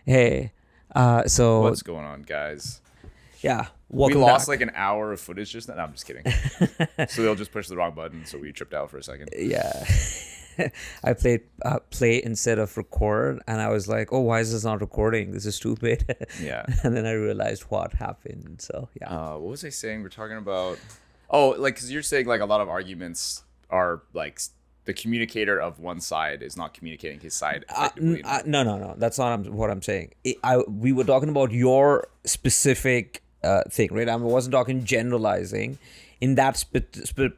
Hey, so What's going on, guys? yeah, We welcome lost back. like an hour of footage just now. No, I'm just kidding. So they'll just push the wrong button, so we tripped out for a second. Yeah, I played play instead of record, and I was like, "Oh, why is this not recording? This is stupid." Yeah. And then I realized what happened. So yeah, What was I saying? We're talking about. Oh, like because you're saying like a lot of arguments are like the communicator of one side is not communicating his side effectively enough. no, no, no. That's not what I'm saying. We were talking about your specific thing, right? I wasn't talking generalizing. In that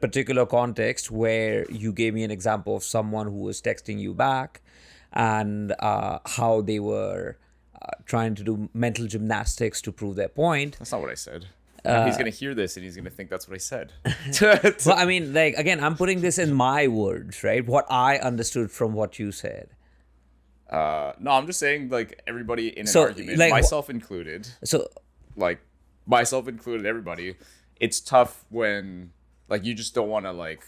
particular context, where you gave me an example of someone who was texting you back, and how they were trying to do mental gymnastics to prove their point. That's not what I said. Now he's gonna hear this and he's gonna think that's what I said. Well, I mean, like, again, I'm putting this in my words, right? What I understood from what you said. No, I'm just saying like everybody in an So, argument, like, myself included, so like myself included, everybody, it's tough when like you just don't want to like.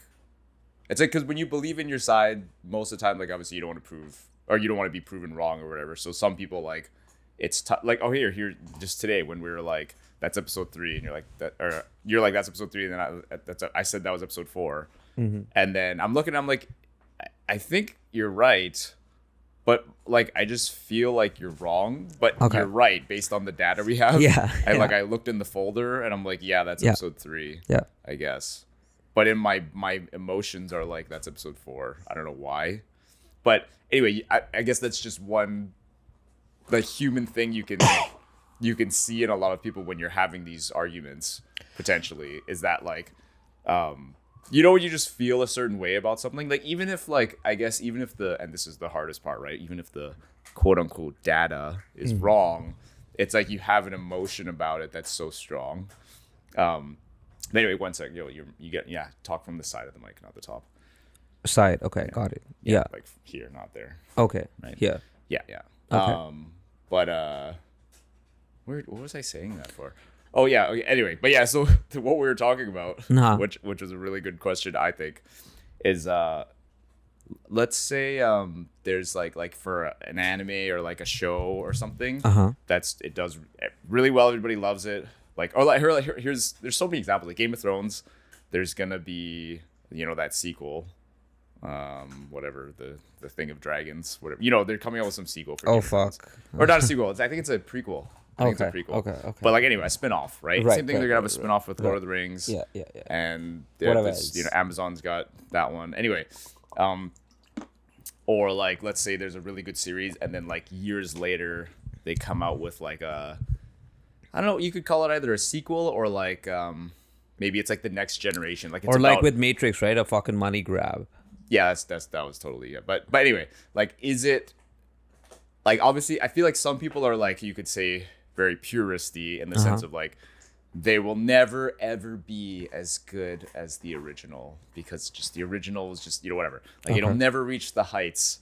It's like because when you believe in your side, most of the time, like obviously you don't want to prove or you don't want to be proven wrong or whatever. So some people like it's tough. Like oh here just today when we were like that's episode 3 and you're like that or you're like that's episode 3 and then I said that was episode 4, and then I'm looking I'm like I think you're right. But like I just feel like you're wrong, but Okay. you're right based on the data we have. Yeah, And like yeah. I looked in the folder and I'm like, yeah, that's Yeah. episode 3, Yeah. I guess. But in my emotions are like that's episode 4. I don't know why. But anyway, I guess that's just one the human thing you can see in a lot of people when you're having these arguments potentially is that like you know when you just feel a certain way about something like even if like I guess even if the and this is the hardest part right even if the quote unquote data is wrong it's like you have an emotion about it that's so strong but anyway 1 second you get talk from the side of the mic not the top Side. Okay, got it. Yeah. like here not there Okay. right Yeah. yeah Okay. but what was I saying that for? Oh yeah. Okay, anyway, but yeah. So what we were talking about, Nah. which was a really good question, I think, is let's say there's like for an anime or like a show or something Uh-huh. that's it does really well. Everybody loves it. Like or here's there's so many examples. Like Game of Thrones, there's gonna be that sequel. Whatever the thing of dragons, whatever they're coming out with some sequel for Oh Game of Thrones. fuck. Or not a sequel. I think it's a prequel. I think Okay. it's a prequel. Okay. Okay. But like anyway, a spin-off, right? Right, Same thing. right, They're gonna have a right, spin-off with Lord right. of the Rings. Yeah. Yeah. Yeah. And Whatever there's, else. Amazon's got that one. Anyway, um, or like let's say there's a really good series, and then like years later they come out with like I don't know. You could call it either a sequel or like maybe it's like the next generation. Like it's Or like about, with Matrix, right? A fucking money grab. yeah, that was totally yeah. But anyway, like is it like obviously I feel like some people are like you could say very puristy in the sense of like they will never ever be as good as the original because just the original is just whatever like it'll never reach the heights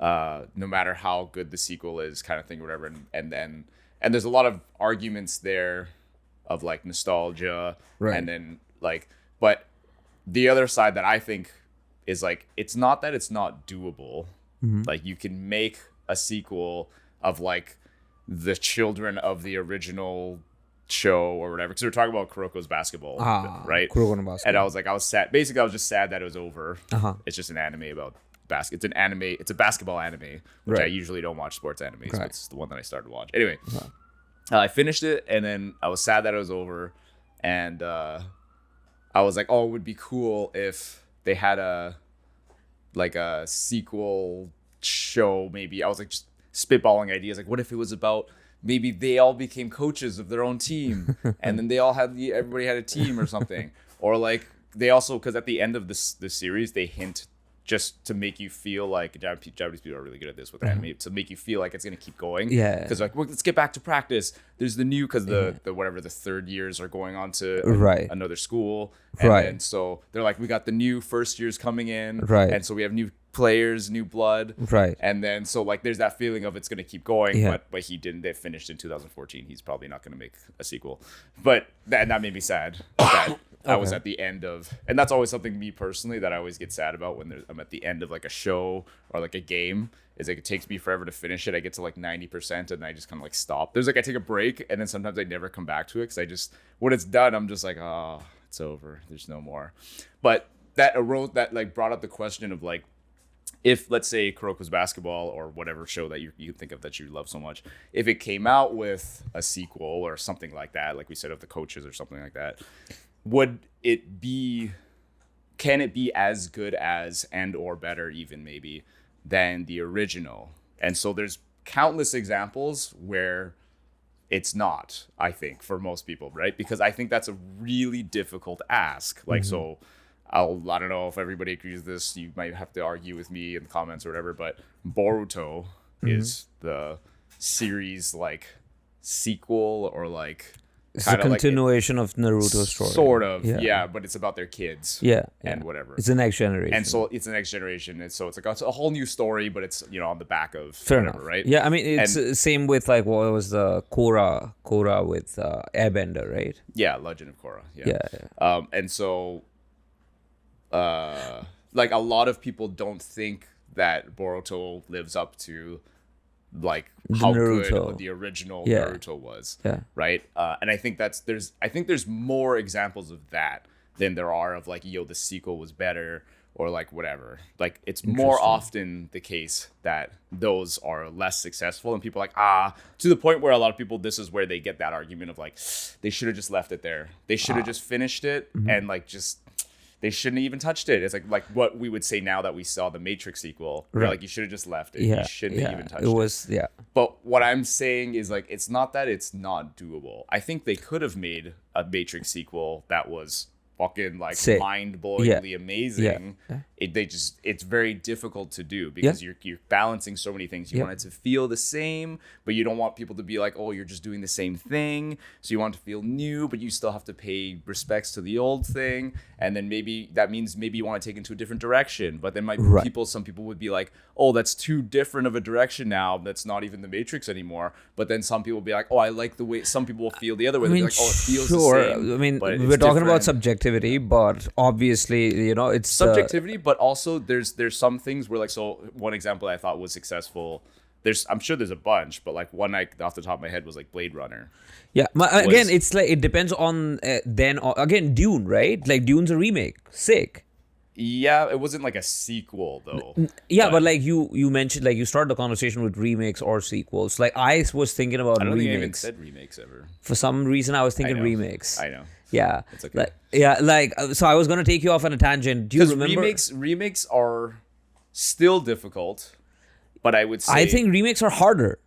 no matter how good the sequel is kind of thing or whatever and there's a lot of arguments there of like nostalgia Right. and then like but the other side that I think is like it's not that it's not doable. Like you can make a sequel of like the children of the original show or whatever because we were talking about Kuroko's basketball, right? Kuroko no Basket. And I was sad. Basically, I was just sad that it was over. Uh-huh. It's just an anime about basket. It's an anime. It's a basketball anime, which I Right. usually don't watch sports animes. So Right. it's the one that I started to watch. Anyway, I finished it and then I was sad that it was over, and I was like, oh, it would be cool if they had a sequel show. Maybe I was like just spitballing ideas. Like, what if it was about maybe they all became coaches of their own team, and then they all had everybody had a team or something, or like they also because at the end of this series they hint just to make you feel like Japanese people are really good at this with anime to make you feel like it's gonna keep going. Yeah. Because like well, let's get back to practice. There's the new because the whatever the third years are going on to Right. another school. And Right. then so they're like we got the new first years coming in. Right. And so we have new players, new blood. Right. And then so like there's that feeling of it's gonna keep going. Yeah. But he didn't. They finished in 2014. He's probably not gonna make a sequel. But that made me sad. That I was Okay. at the end of, and that's always something me personally that I always get sad about when I'm at the end of like a show or like a game. Is like it takes me forever to finish it. I get to like 90% and I just kind of like stop. There's like I take a break and then sometimes I never come back to it because I just when it's done I'm just like oh it's over. There's no more. But that arose that like brought up the question of like if let's say Kuroko's Basketball or whatever show that you think of that you love so much, if it came out with a sequel or something like that, like we said of the coaches or something like that, would it be can it be as good as and or better even maybe than the original? And so there's countless examples where it's not, I think, for most people, right? Because I think that's a really difficult ask. Like so I don't know if everybody agrees with this. You might have to argue with me in the comments or whatever, but Boruto is the series like sequel or like It's a kind of like continuation of Naruto's story. sort of, yeah, but it's about their kids, Yeah. and whatever. It's the next generation. And so it's the next generation, and so it's like it's a whole new story, but it's on the back of Fair whatever, enough. right? Yeah, I mean it's And- same with like what was the Korra with Airbender, right? Yeah, Legend of Korra. Yeah. And so, like a lot of people don't think that Boruto lives up to like how Naruto. good the original Yeah. Naruto was. Yeah. Right. And I think there's more examples of that than there are of like the sequel was better or like whatever. Like it's more often the case that those are less successful and people are like to the point where a lot of people this is where they get that argument of like they should have just left it there. They should have just finished it and like just they shouldn't have even touched it. It's like what we would say now that we saw the Matrix sequel. Right. Like you should have just left it. Yeah. You shouldn't have even touched it. Was yeah. But what I'm saying is like it's not that it's not doable. I think they could have made a Matrix sequel that was fucking like Sick. mind-blowingly amazing. Yeah. It's very difficult to do because you're balancing so many things. You want it to feel the same, but you don't want people to be like, oh, you're just doing the same thing. So you want it to feel new, but you still have to pay respects to the old thing. And then maybe that means maybe you want to take it into a different direction. But then some people would be like, oh, that's too different of a direction now. That's not even the Matrix anymore. But then some people will be like, oh, I like the way some people will feel the other way. They'll be like, oh, it feels the same. I mean, but we're it's talking about different. subjectivity, but obviously, it's Subjectivity, but also there's some things where like so one example I thought was successful. I'm sure there's a bunch, but like one off the top of my head was like Blade Runner. Yeah, again, it's like it depends on again Dune, right? Like Dune's a remake, sick. Yeah, it wasn't like a sequel though. Yeah, but like you mentioned, like you started the conversation with remakes or sequels. Like I was thinking about I don't think I even remakes. said remakes ever. For some reason, I was thinking know. remakes. I know. Yeah, It's okay. So I was gonna take you off on a tangent. Do you Because remember? remakes are still difficult, but I would say I think remakes are harder.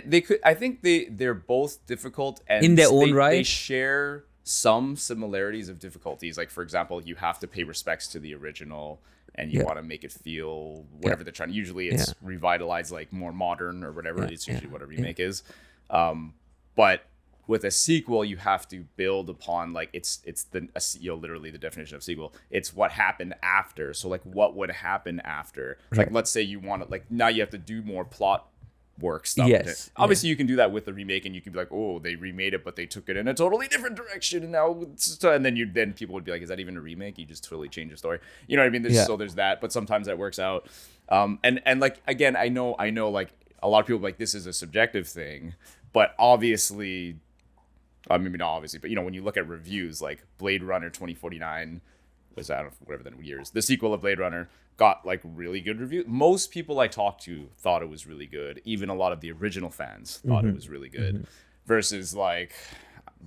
they could. I think they're both difficult and In their own right. They share some similarities of difficulties. Like for example, you have to pay respects to the original, and you want to make it feel whatever they're trying. Usually, it's revitalized, like more modern or whatever. It's usually what a remake is. But with a sequel, you have to build upon like it's literally the definition of sequel. It's what happened after. So like what would happen after? Like let's say you want to like now you have to do more plot work stuff. Yes. Obviously you can do that with the remake and you can be like, oh, they remade it, but they took it in a totally different direction and now and then people would be like, is that even a remake? You just totally changed the story. You know what I mean? So there's that, but sometimes that works out. And like again, I know like a lot of people are like this is a subjective thing, but obviously maybe not obviously, but when you look at reviews like Blade Runner 2049 was I don't know whatever the years, the sequel of Blade Runner got like really good reviews. Most people I talked to thought it was really good. Even a lot of the original fans thought it was really good. Versus like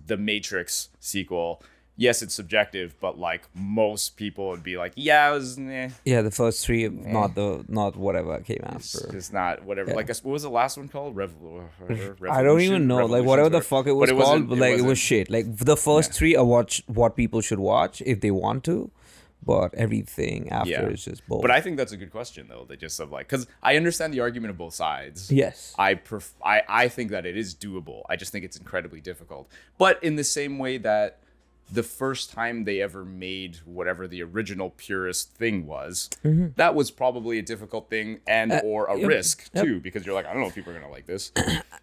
the Matrix sequel. Yes, it's subjective, but like most people would be like, yeah, it was Yeah, the first three, not whatever came after. it's not whatever. Like what was the last one called? I don't even know. Like whatever the fuck it was called, but like it was wasn't- shit. Like the first three are what people should watch if they want to, but everything after is just bull. But I think that's a good question though. They just of like because I understand the argument of both sides. Yes. I think that it is doable. I just think it's incredibly difficult. But in the same way that the first time they ever made whatever the original purist thing was, that was probably a difficult thing or a risk too, because you're like, I don't know if people are gonna like this.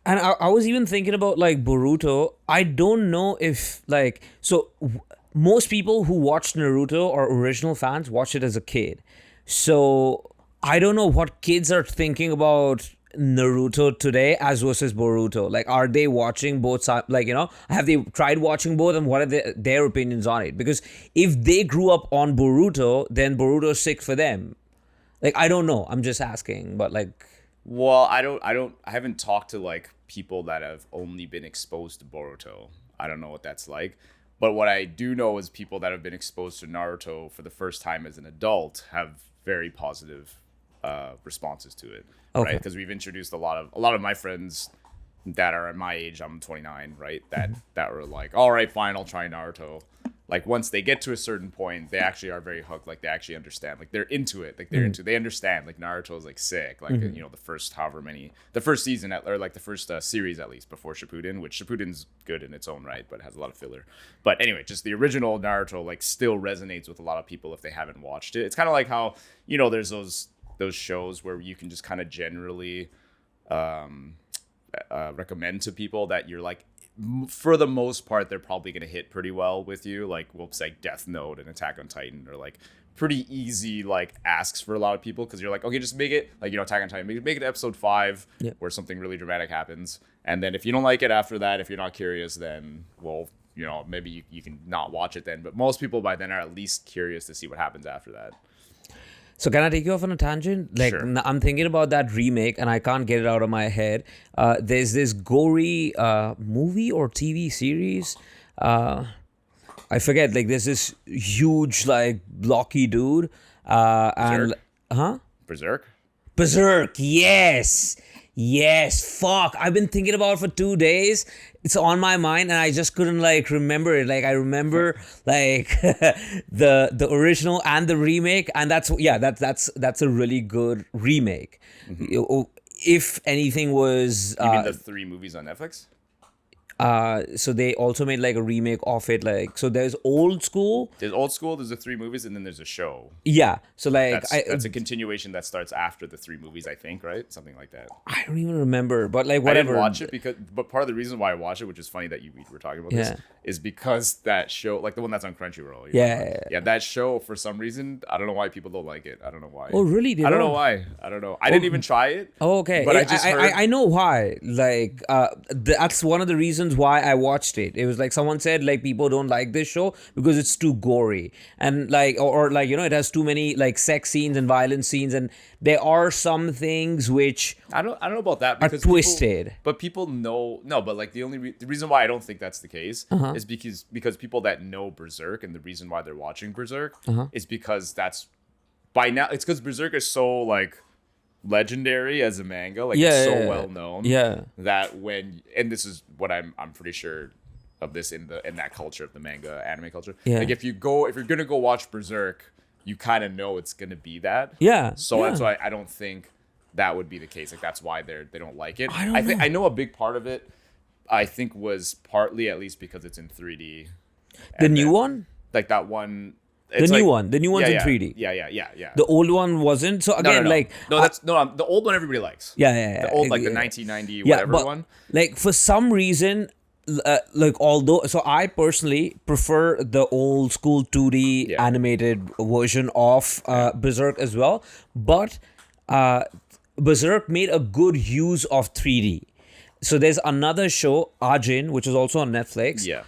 And I was even thinking about like Boruto. I don't know if like most people who watched Naruto or original fans watched it as a kid. So I don't know what kids are thinking about Naruto today as versus Boruto. Like, are they watching both sides? Like, have they tried watching both, and what are their opinions on it? Because if they grew up on Boruto, then Boruto's sick for them. Like, I don't know. I'm just asking, but like, Well, I haven't talked to like people that have only been exposed to Boruto. I don't know what that's like. But what I do know is people that have been exposed to Naruto for the first time as an adult have very positive responses to it, Okay. right? Because we've introduced a lot of my friends that are at my age. I'm 29, right? That were like, all right, fine, I'll try Naruto. Like once they get to a certain point, they actually are very hooked. Like they actually understand. Like they're into it. Like they understand. Like Naruto is like sick. Like the first season or like the first series at least before Shippuden, which Shippuden's good in its own right, but has a lot of filler. But anyway, just the original Naruto like still resonates with a lot of people if they haven't watched it. It's kind of like how there's those shows where you can just kind of generally recommend to people that you're like, for the most part, they're probably going to hit pretty well with you. Like we'll say Death Note and Attack on Titan are like pretty easy like asks for a lot of people, because you're like, okay, just make it like Attack on Titan, make it episode 5 where something really dramatic happens, and then if you don't like it after that, if you're not curious, then well, maybe you can not watch it then. But most people by then are at least curious to see what happens after that. So can I take you off on a tangent? Like, Sure. I'm thinking about that remake and I can't get it out of my head. There's this gory movie or TV series. I forget. Like, there's this huge, like, blocky dude. And Berserk? Berserk. Yes. Yes. Fuck. I've been thinking about it for 2 days. It's on my mind and I just couldn't like remember it. Like I remember like the original and the remake, and that's a really good remake. If anything was You mean the 3 movies on Netflix? so they also made like a remake of it. Like, so there's old school. There's old school, there's the 3 movies, and then there's a show. Yeah. So like That's a continuation that starts after the 3 movies, I think, right? Something like that. I don't even remember, but like I whatever. didn't watch it but part of the reason why I watched it, which is funny that we were talking about this, is because that show, like the one that's on Crunchyroll. Yeah, that show, for some reason, I don't know why people don't like it. I don't know why. Oh, really? They I don't know don't? why. I don't know. I didn't even try it. Oh, okay. But I just heard. I know why. Like, that's one of the reasons why I watched it. It was like someone said, like, people don't like this show because it's too gory, and like, or like, it has too many like sex scenes and violent scenes, and there are some things which I don't know about that, are because twisted. But people know but like the reason why I don't think that's the case is because people that know Berserk, and the reason why they're watching Berserk is because that's by now it's because Berserk is so like legendary as a manga, like it's so well known that and this is what I'm pretty sure of this in that culture of the manga anime culture. Like if you're gonna go watch Berserk, you kind of know it's gonna be that. So that's why I don't think that would be the case. Like that's why they don't like it. I know a big part of it, I think, was partly at least because it's in 3D. The new one? Like that one. The new one's in 3D. Yeah. The old one wasn't. So again, the old one everybody likes. Yeah. The old, like the 1990 whatever one. Like for some reason, so I personally prefer the old school 2D animated version of Berserk as well, but Berserk made a good use of 3D. So there's another show, Ajin, which is also on Netflix. Yeah.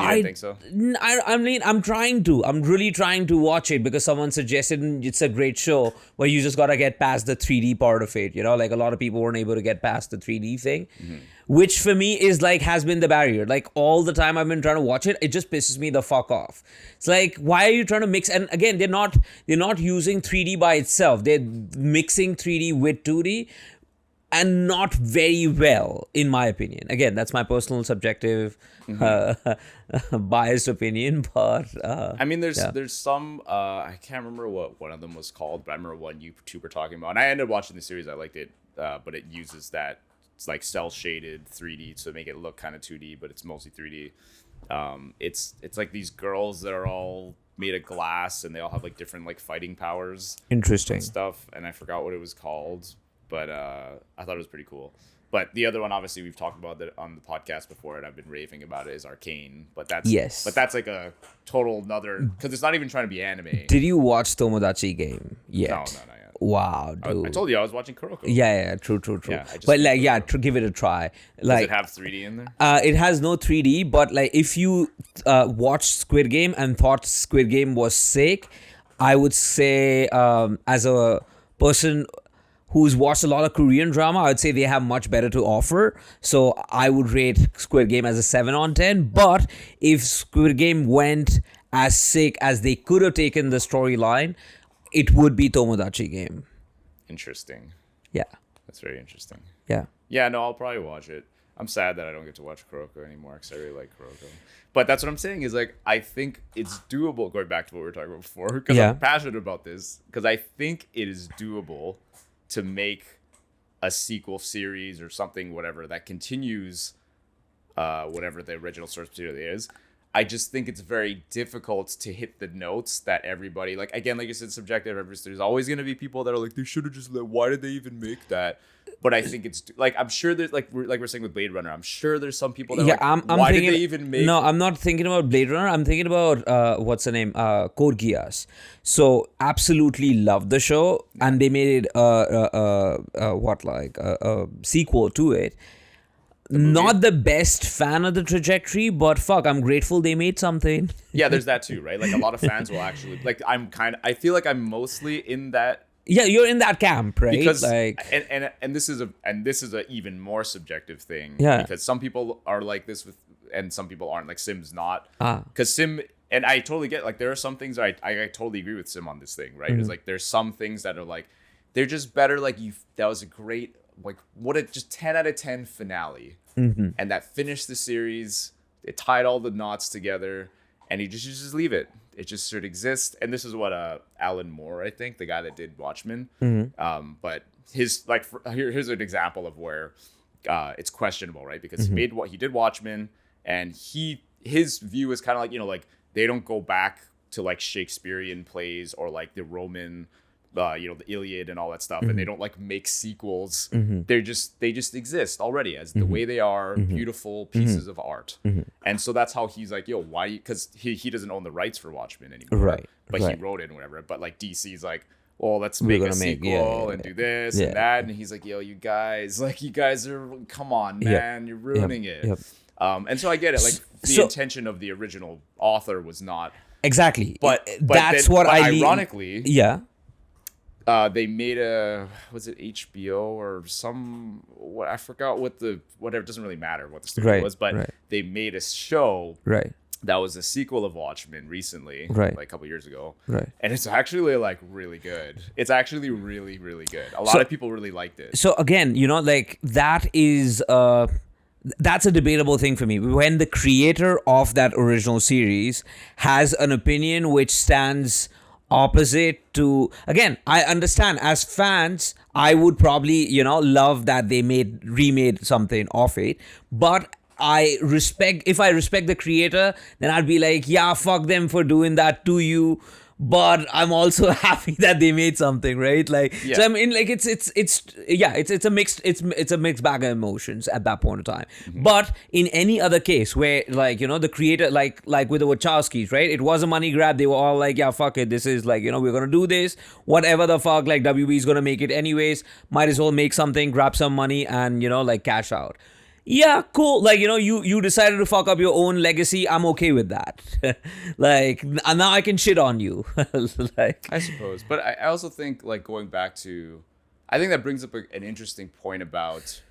I think so. I'm really trying to watch it because someone suggested it's a great show where you just gotta get past the 3D part of it. Like a lot of people weren't able to get past the 3D thing, which for me is like has been the barrier. Like all the time I've been trying to watch it, it just pisses me the fuck off. It's like, why are you trying to mix? And again, they're not using 3D by itself. They're mixing 3D with 2D. And not very well, in my opinion. Again, that's my personal subjective, biased opinion. But I mean, there's some I can't remember what one of them was called, but I remember one YouTuber talking about, and I ended up watching the series. I liked it, but it uses that it's like cell shaded 3D to make it look kind of 2D, but it's mostly 3D. It's like these girls that are all made of glass, and they all have like different like fighting powers. Interesting and stuff, and I forgot what it was called. But I thought it was pretty cool. But the other one, obviously, we've talked about that on the podcast before, and I've been raving about it, is Arcane. But that's like a total another, because it's not even trying to be anime. Did you watch Tomodachi Game yet? No, not yet. Wow, dude. I told you I was watching Kuroko. Yeah, true. Yeah, but like, yeah, give it a try. Does it have 3D in there? It has no 3D, but like if you watched Squid Game and thought Squid Game was sick, I would say as a person who's watched a lot of Korean drama, I would say they have much better to offer. So I would rate Squid Game as a 7 on 10. But if Squid Game went as sick as they could have taken the storyline, it would be Tomodachi Game. Interesting. Yeah. That's very interesting. Yeah. Yeah, no, I'll probably watch it. I'm sad that I don't get to watch Kuroko anymore because I really like Kuroko. But that's what I'm saying is, like, I think it's doable, going back to what we were talking about before, because I'm passionate about this, because I think it is doable to make a sequel series or something, whatever, that continues whatever the original source material is. I just think it's very difficult to hit the notes that everybody, like, again, like you said, subjective. There's always going to be people that are like, they should have just why did they even make that? But I think it's like, I'm sure there's like we're saying with Blade Runner, I'm sure there's some people that are like, I'm why thinking, did they even make? No, I'm not thinking about Blade Runner. I'm thinking about what's the name? Code Geass. So absolutely loved the show, and they made it a sequel to it. Not the best fan of the trajectory, but fuck, I'm grateful they made something. Yeah, there's that too, right? Like a lot of fans will actually like. I feel like I'm mostly in that. Yeah, you're in that camp, right? Because like, and this is a even more subjective thing. Yeah. Because some people are like this with, and some people aren't. Like Sim's not. Ah. Because Sim, and I totally get, like, there are some things I totally agree with Sim on this thing, right? It's like there's some things that are like, they're just better. Like that was a great, like, what a just 10 out of 10 finale, and that finished the series. It tied all the knots together, and you just leave it. It just should exist. And this is what Alan Moore, I think, the guy that did Watchmen. But his, like, here's an example of where it's questionable, right? Because he did Watchmen, and his view is kind of like, like, they don't go back to like Shakespearean plays or like the Roman, the Iliad and all that stuff, and they don't like make sequels. They just exist already as the way they are, beautiful pieces of art. And so that's how he's like, why? Because he doesn't own the rights for Watchmen anymore, right? But he wrote it and whatever. But like DC's like, well, let's make a sequel and do this and that. And he's like, you guys are, come on, man, you're ruining it. And so I get it. Like the intention of the original author was not exactly, but that's then, what ironically, they made was it HBO or I forgot whatever, it doesn't really matter what the studio was, but they made a show that was a sequel of Watchmen recently, like a couple years ago, and it's actually like really good. It's actually really, really good. A lot of people really liked it. So again, like that is that's a debatable thing for me. When the creator of that original series has an opinion which stands opposite to, again, I understand as fans, I would probably, love that they remade something of it, but if I respect the creator, then I'd be like, yeah, fuck them for doing that to you. But I'm also happy that they made something, right? Like, so I mean, like, it's a mixed bag of emotions at that point in time. But in any other case where, like, the creator, like with the Wachowskis, right? It was a money grab. They were all like, yeah, fuck it. This is like, we're gonna do this. Whatever the fuck, like, WB is gonna make it anyways. Might as well make something, grab some money, and like cash out. Yeah, cool. Like, you decided to fuck up your own legacy. I'm okay with that. Like, now I can shit on you. Like, I suppose. But I also think, like, going back to, I think that brings up an interesting point about,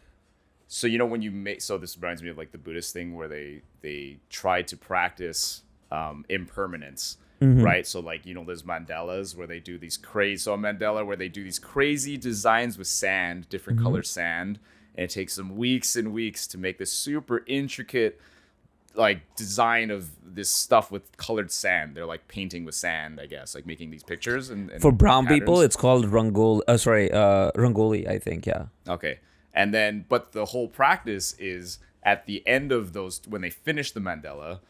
so, when you make, so this reminds me of like the Buddhist thing where they try to practice impermanence. Right. So like, there's mandalas where they do these crazy designs with sand, different colored sand. And it takes them weeks and weeks to make this super intricate, like, design of this stuff with colored sand. They're like painting with sand, I guess, like making these pictures. And for brown patterns. People, it's called Rangoli, I think. Yeah. Okay. And then, but the whole practice is at the end of those, when they finish the mandala,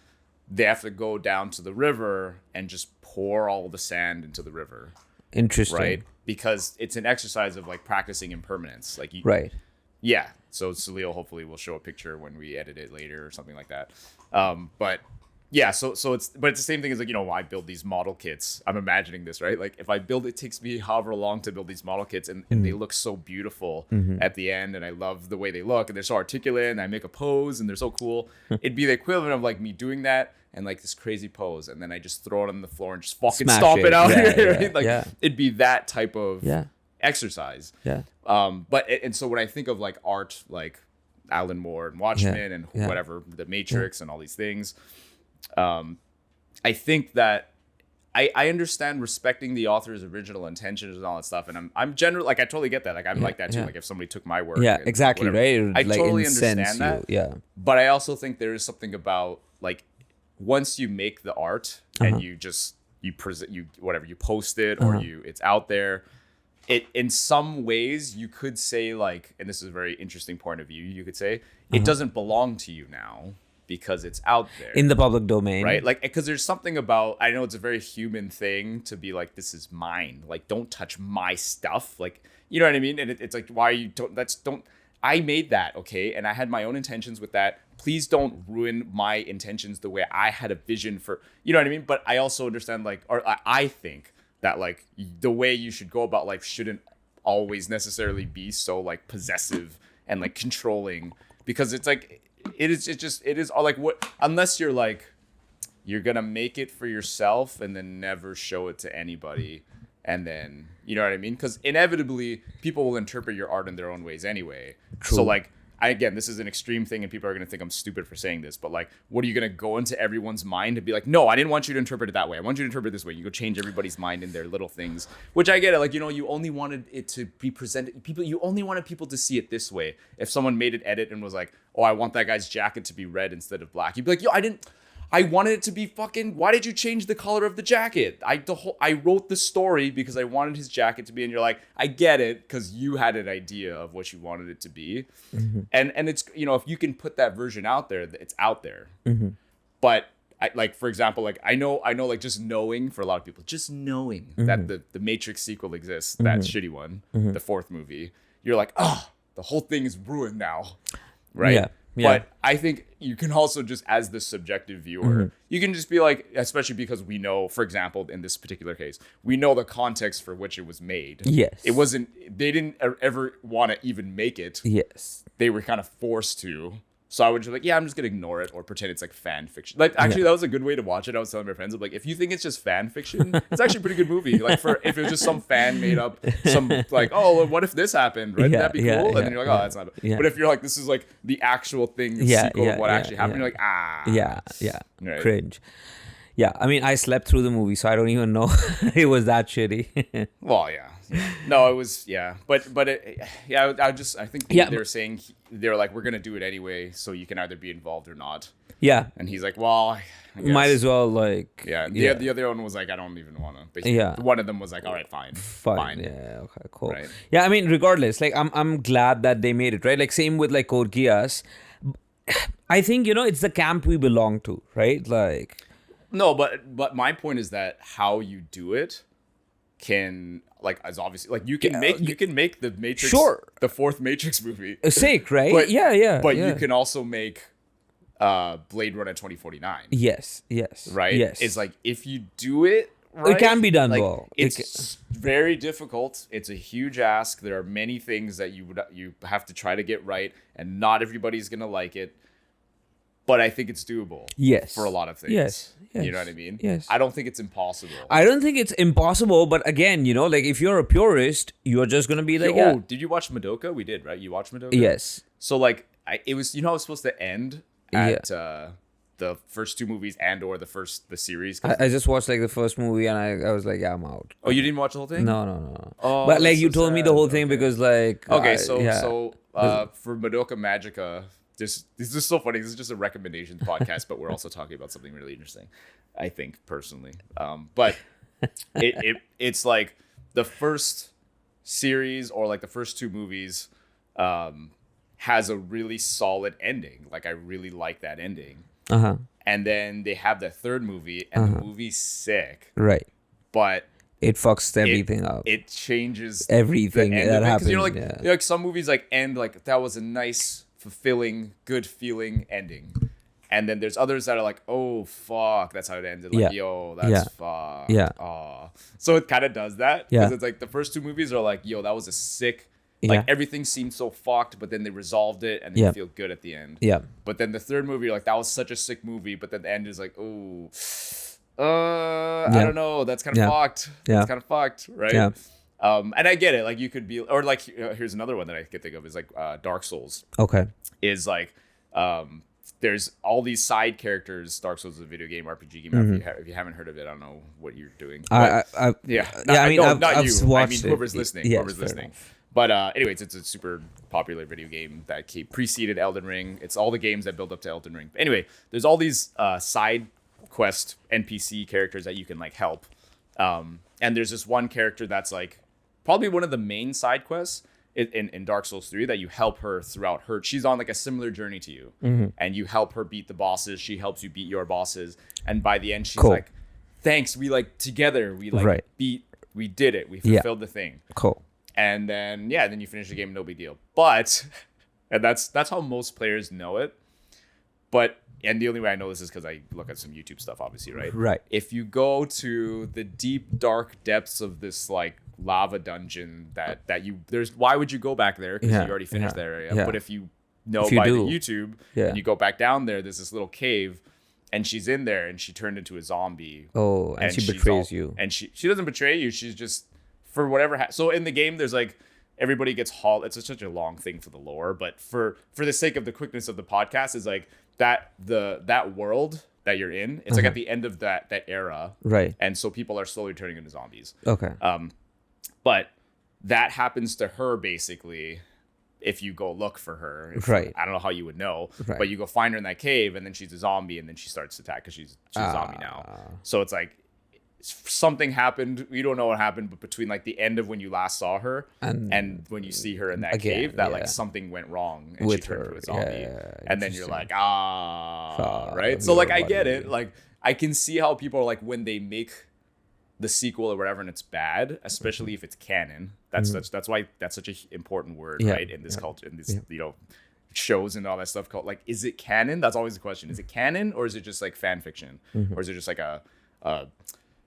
they have to go down to the river and just pour all the sand into the river. Interesting. Right? Because it's an exercise of like practicing impermanence. Like, right. Yeah. So Salil hopefully will show a picture when we edit it later or something like that. But yeah, so it's the same thing as like, I build these model kits. I'm imagining this, right? Like if I build, it takes me however long to build these model kits, and they look so beautiful at the end, and I love the way they look, and they're so articulate, and I make a pose, and they're so cool. It'd be the equivalent of like me doing that and like this crazy pose, and then I just throw it on the floor and just fucking Smash stomp it out. Yeah, Like it'd be that type of exercise. Yeah. But so when I think of like art, like Alan Moore and Watchmen and whatever, The Matrix and all these things, I think that I understand respecting the author's original intentions and all that stuff, and I'm generally like I totally get that. Like I'm like that too. Like if somebody took my work, yeah, exactly, whatever, right? I Like, totally incense understand that. Yeah, But I also think there is something about like once you make the art and you present you post it or it's out there. It in some ways you could say like, and this is a very interesting point of view. You could say it doesn't belong to you now because it's out there in the public domain, right? Like because there's something about, I know it's a very human thing to be like, this is mine. Like don't touch my stuff. Like you know what I mean? And it's like, why you don't. I made that, okay, and I had my own intentions with that. Please don't ruin my intentions the way I had a vision for. You know what I mean? But I also understand like, or I think that like the way you should go about life shouldn't always necessarily be so like possessive and like controlling, because it's like it is like what, unless you're like you're gonna make it for yourself and then never show it to anybody, and then you know what I mean, because inevitably people will interpret your art in their own ways anyway. True. So like again, this is an extreme thing and people are going to think I'm stupid for saying this, but like, what are you going to go into everyone's mind and be like, no, I didn't want you to interpret it that way. I want you to interpret it this way. You go change everybody's mind in their little things, which I get it. Like, you only wanted it to be presented. You only wanted people to see it this way. If someone made an edit and was like, oh, I want that guy's jacket to be red instead of black, you'd be like, yo, I wanted it to be fucking, why did you change the color of the jacket? I wrote the story because I wanted his jacket to be, and you're like, I get it, because you had an idea of what you wanted it to be. Mm-hmm. And it's, if you can put that version out there, it's out there. Mm-hmm. But like, for example, like I know like just knowing, for a lot of people, just knowing that the Matrix sequel exists, that shitty one, the fourth movie, you're like, oh, the whole thing is ruined now. Right. Yeah. But I think you can also just, as the subjective viewer, you can just be like, especially because we know, for example, in this particular case, we know the context for which it was made. Yes. They didn't ever want to even make it. Yes. They were kind of forced to. So I would just be like, yeah, I'm just going to ignore it or pretend it's like fan fiction. Like, actually, that was a good way to watch it. I was telling my friends, I'm like, if you think it's just fan fiction, it's actually a pretty good movie. Like, if it was just some fan made up, some like, oh, what if this happened? Right? That'd be cool. And then you're like, oh, that's not. But if you're like, this is like the actual thing, the sequel of what actually happened, you're like, ah. Yeah. Right. Cringe. Yeah. I mean, I slept through the movie, so I don't even know it was that shitty. Well, yeah. No, it was, but I think they were saying, they were like, we're gonna do it anyway, so you can either be involved or not. Yeah. And he's like, well, I guess. Might as well, like. Yeah. The other one was like, I don't even want to. But one of them was like, all right, fine. Yeah. Okay. Cool. Right. Yeah. I mean, regardless, like, I'm glad that they made it, right? Like, same with like Code Geass. I think it's the camp we belong to, right? Like. No, but my point is that how you do it can, like, as obviously, like, you can make the Matrix, the fourth Matrix movie sick, right? But, you can also make Blade Runner 2049. Yes. Right. Yes. It's like, if you do it right, it can be done like, well. It's very difficult. It's a huge ask. There are many things that you have to try to get right, and not everybody's gonna like it. But I think it's doable. Yes. For a lot of things. Yes. You know what I mean? Yes. I don't think it's impossible. I don't think it's impossible, but again, like, if you're a purist, you're just gonna be like, did you watch Madoka? We did, right? You watched Madoka? Yes. So like, it was, how it was supposed to end at the first two movies and/or the series. I just watched like the first movie and I was like, yeah, I'm out. Oh, you didn't watch the whole thing? No. Oh, but like, you told me the whole thing because like. Okay, so for Madoka Magica. This is so funny. This is just a recommendations podcast, but we're also talking about something really interesting, I think, personally. But it's like the first series, or like the first two movies, has a really solid ending. Like, I really like that ending. And then they have the third movie, and the movie's sick. Right. But it fucks everything up. It changes Everything the end that of it. 'Cause, happens. you know, like some movies like end like that was a nice, fulfilling, good feeling ending. And then there's others that are like, oh fuck, that's how it ended. Like, Yeah. yo, that's Yeah. fuck. Yeah. Aw. So it kind of does that. Yeah. Because it's like the first two movies are like, yo, that was a sick. Like Yeah. everything seemed so fucked, but then they resolved it and then Yeah. you feel good at the end. Yeah. But then the third movie, you're like, that was such a sick movie, but then the end is like, oh, I Yeah. don't know, that's kind of Yeah. fucked. Yeah. That's kind of fucked, right? Yeah. And I get it. Like you could be, or like here's another one that I could think of is like Dark Souls Okay. is like, there's all these side characters. Dark Souls is a video game, RPG game. If you haven't heard of it, I don't know what you're doing. But, I yeah, I mean, I've not you. I watched mean, it. whoever's listening. Yes, Whoever's fair listening. enough. But anyways, it's a super popular video game that preceded Elden Ring. It's all the games that build up to Elden Ring. But anyway, there's all these side quest NPC characters that you can like help. And there's this one character that's like probably one of the main side quests in Dark Souls 3 that you help her throughout her. She's on like a similar journey to you, and you help her beat the bosses. She helps you beat your bosses, and by the end, she's Cool. like, "Thanks, we like together. We like Right. we did it. We Yeah. fulfilled the thing." Cool. And then then you finish the game, no big deal. But and that's how most players know it. But and the only way I know this is because I look at some YouTube stuff, obviously, right? Right. If you go to the deep dark depths of this like lava dungeon that you why would you go back there? Because Yeah, you already finished yeah, that area. yeah. But if you know If you by do, the YouTube yeah. and you go back down there, there's this little cave. And she's in there, and she turned into a zombie. Oh, and she she's betrays you. And she doesn't betray you. She's just for whatever. So in the game, there's like everybody gets hauled. It's such a long thing for the lore, but for the sake of the quickness of the podcast, is like that world that you're in. It's like at the end of that era, Right. and so people are slowly turning into zombies. Okay. But that happens to her basically. If you go look for her, Right. I don't know how you would know, Right. but you go find her in that cave, and then she's a zombie, and then she starts to attack because she's a zombie now. So it's like something happened. You don't know what happened, but between like the end of when you last saw her and when you see her in that again, cave, that yeah. like something went wrong and With she turned her, into a zombie, yeah, and then you're interesting. like right. So like I get it. Like I can see how people are like when they make the sequel or whatever and it's bad, especially if it's canon. That's why that's such an important word, Yeah, right? In this culture, in this shows and all that stuff called like, is it canon? That's always the question. Is it canon or is it just like fan fiction, or is it just like a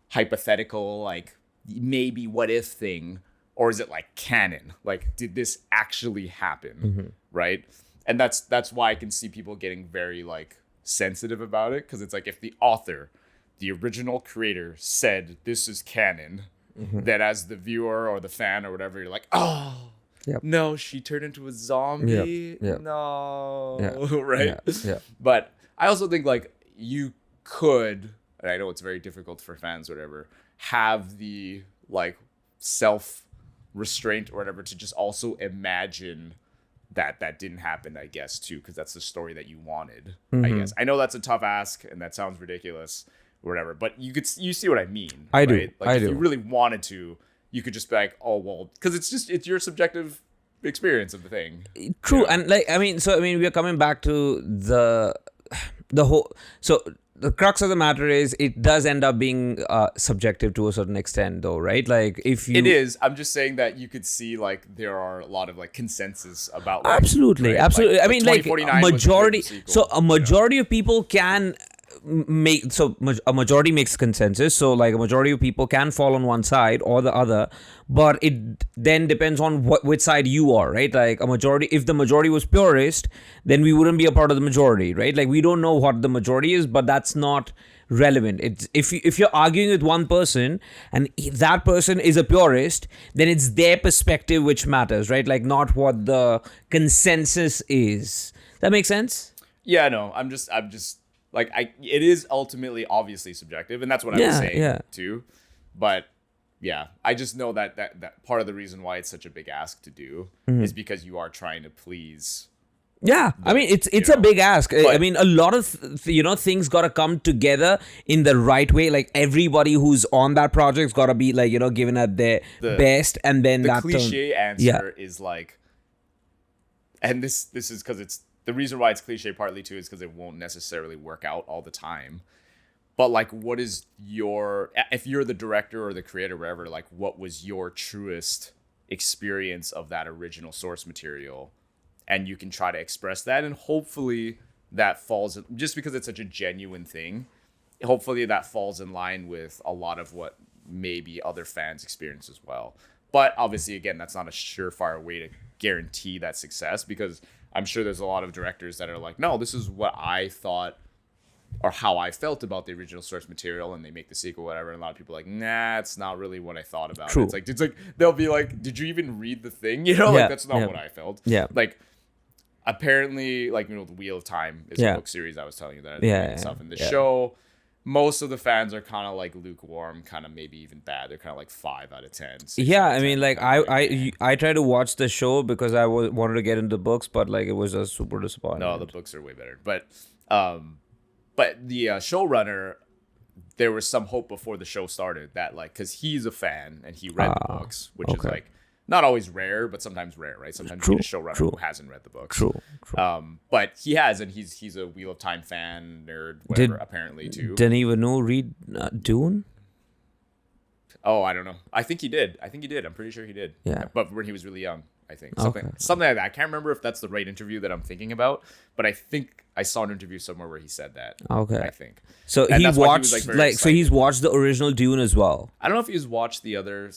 hypothetical like maybe what if thing, or is it like canon? Like did this actually happen, right? And that's why I can see people getting very like sensitive about it, because it's like if the author, the original creator said this is canon, then as the viewer or the fan or whatever, you're like, oh, Yep. no, she turned into a zombie. Yep. No, Yeah. right? Yeah. But I also think like you could, and I know it's very difficult for fans or whatever, have the like self restraint or whatever to just also imagine that didn't happen, I guess, too, because that's the story that you wanted, I guess. I know that's a tough ask and that sounds ridiculous or whatever, but you see what I mean. I do. Right? Like I if do. you really wanted to, you could just be like, oh well, because it's your subjective experience of the thing. True, Yeah. and like I mean, we are coming back to the whole. So the crux of the matter is, it does end up being subjective to a certain extent, though, right? Like if you, It is. I'm just saying that you could see like there are a lot of like consensus about like, absolutely, right? absolutely. Like, I mean, like 2049 was the majority. sequel, So a majority of people can make a majority makes consensus. So like a majority of people can fall on one side or the other, but it then depends on which side you are, right? Like a majority, if the majority was purist, then we wouldn't be a part of the majority, right? Like we don't know what the majority is, but that's not relevant. It's if you're arguing with one person and that person is a purist, then it's their perspective which matters, right? Like not what the consensus is. That makes sense? Yeah, no, I'm just like it is ultimately obviously subjective, and that's what I was Yeah, saying yeah. too. But yeah, I just know that part of the reason why it's such a big ask to do is because you are trying to please. Yeah, I mean it's you a know, big ask. I but- mean a lot of things got to come together in the right way. Like everybody who's on that project's got to be like giving it their best, and then The that cliche answer yeah. is like, and this is because it's the reason why it's cliche partly too is because it won't necessarily work out all the time. but like, what is your, if you're the director or the creator, whatever, like, what was your truest experience of that original source material? And you can try to express that, and hopefully that falls, just because it's such a genuine thing, hopefully that falls in line with a lot of what maybe other fans experience as well. But obviously, again, that's not a surefire way to guarantee that success, because I'm sure there's a lot of directors that are like, no, this is what I thought or how I felt about the original source material, and they make the sequel, whatever. And a lot of people are like, nah, it's not really what I thought about True. it. It's like they'll be like, did you even read the thing? You know, Yeah, like that's not yeah. what I felt. Yeah. Like apparently, like, you know, the Wheel of Time is Yeah. a book series I was telling you that. Yeah, And stuff. And the yeah. show, most of the fans are kind of like lukewarm, kind of maybe even bad. They're kind of like 5 out of 10. 6 Yeah, out of I 10, mean, like kinda like, I tried to watch the show because I wanted to get into books, but like it was just super disappointing. no, the books are way better. But the showrunner, there was some hope before the show started that, like, because he's a fan and he read the books, which is okay. like not always rare, but sometimes rare, right? Sometimes True, you get a showrunner true. who hasn't read the books. True. But he has, and he's a Wheel of Time fan, nerd, whatever, apparently too. Didn't even know read Dune. Oh, I don't know. I think he did. I'm pretty sure he did. Yeah. But when he was really young, I think. Okay. Something like that. I can't remember if that's the right interview that I'm thinking about, but I think I saw an interview somewhere where he said that. Okay. I think. So And he that's why he watched was, like, very so he's excited. watched the original Dune as well. I don't know if he's watched the other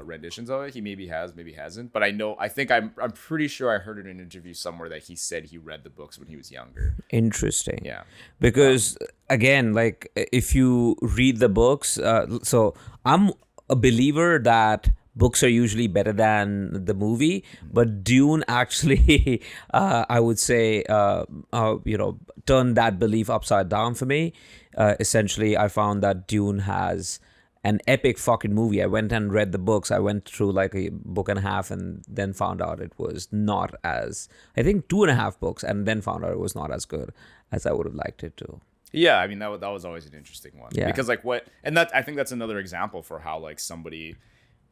renditions of it. He maybe has, maybe hasn't. But I'm pretty sure I heard in an interview somewhere that he said he read the books when he was younger. Interesting. Yeah. Because again, like if you read the books, so I'm a believer that books are usually better than the movie, but Dune actually, I would say, turned that belief upside down for me. Essentially, I found that Dune has an epic fucking movie. I went and read the books. I went through like a book and a half and then found out it was not as, I think 2.5 books, and then found out it was not as good as I would have liked it to. Yeah, I mean that was always an interesting one. Yeah. Because like I think that's another example for how like somebody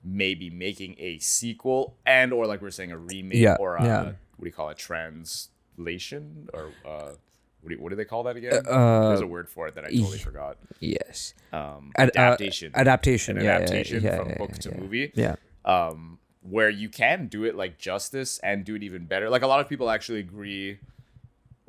may be making a sequel and or like we're saying a remake Yeah, or yeah. what do you call it, translation or what do they call that again? There's a word for it that I totally forgot. Yes. Adaptation. Adaptation. An Yeah, adaptation yeah, from yeah, book to yeah. movie. Yeah. Where you can do it like justice and do it even better. Like a lot of people actually agree,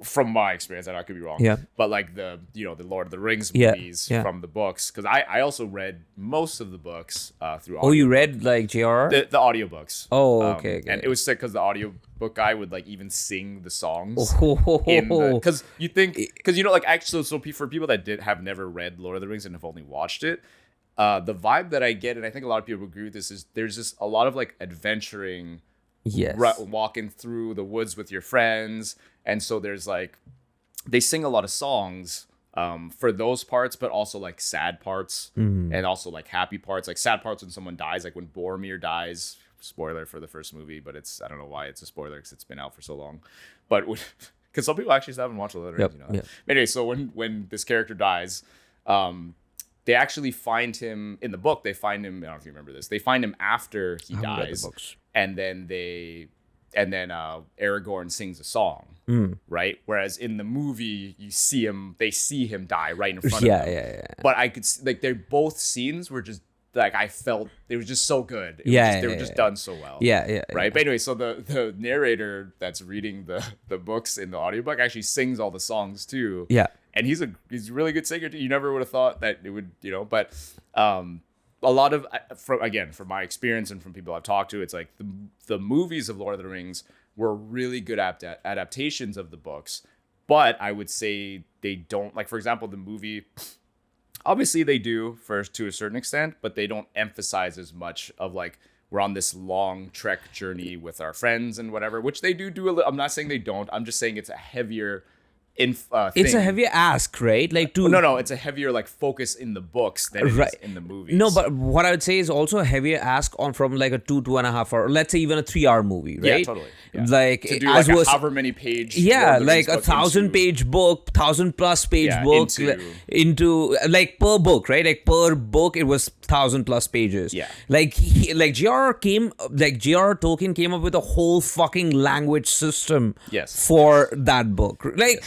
from my experience, and I could be wrong. Yeah. But like the Lord of the Rings Yeah, movies yeah. from the books, because I also read most of the books through. Oh, you read like JR? the audiobooks. Oh, okay, okay. And it was sick because the audiobook guy would like even sing the songs. Oh. Because you think, because like actually, so for people that have never read Lord of the Rings and have only watched it, the vibe that I get, and I think a lot of people agree with this, is there's just a lot of like adventuring, Yes. walking through the woods with your friends, and so there's like they sing a lot of songs for those parts, but also like sad parts and also like happy parts, like sad parts when someone dies, like when Boromir dies. Spoiler for the first movie, but I don't know why it's a spoiler because it's been out for so long, but because some people actually still haven't watched the Lord of the Rings, Yep, you know. yep. But anyway, so when this character dies, they actually find him in the book. They find him. I don't know if you remember this. They find him after he haven't read the dies, books. and then Aragorn sings a song, right? Whereas in the movie, they see him die right in front of them. Yeah. But I could like they're both scenes were just like I felt it was just so good. They were just done so well. Yeah. Right. But anyway, so the narrator that's reading the books in the audiobook actually sings all the songs too. Yeah. And he's a really good singer too. You never would have thought that it would, but a lot of from my experience and from people I've talked to, it's like the movies of Lord of the Rings were really good adaptations of the books, but I would say they don't, like for example the movie, obviously they do first to a certain extent, but they don't emphasize as much of like we're on this long trek journey with our friends and whatever, which they do a little. I'm not saying they don't, I'm just saying it's a heavier it's a heavier ask, right? Like to no, it's a heavier like focus in the books than it is in the movies. No, but what I would say is also a heavier ask on from like a 2.5 hour, let's say even a 3 hour movie, right? Yeah, totally. Yeah. Like to do as like was however many page. yeah, Lord of the like Rings a book 1,000-page book, 1,000+ page Yeah, book into like per book, right? Like per book, it was 1,000+ pages. Yeah. Like J.R.R. Tolkien came up with a whole fucking language system. Yes. For that book, like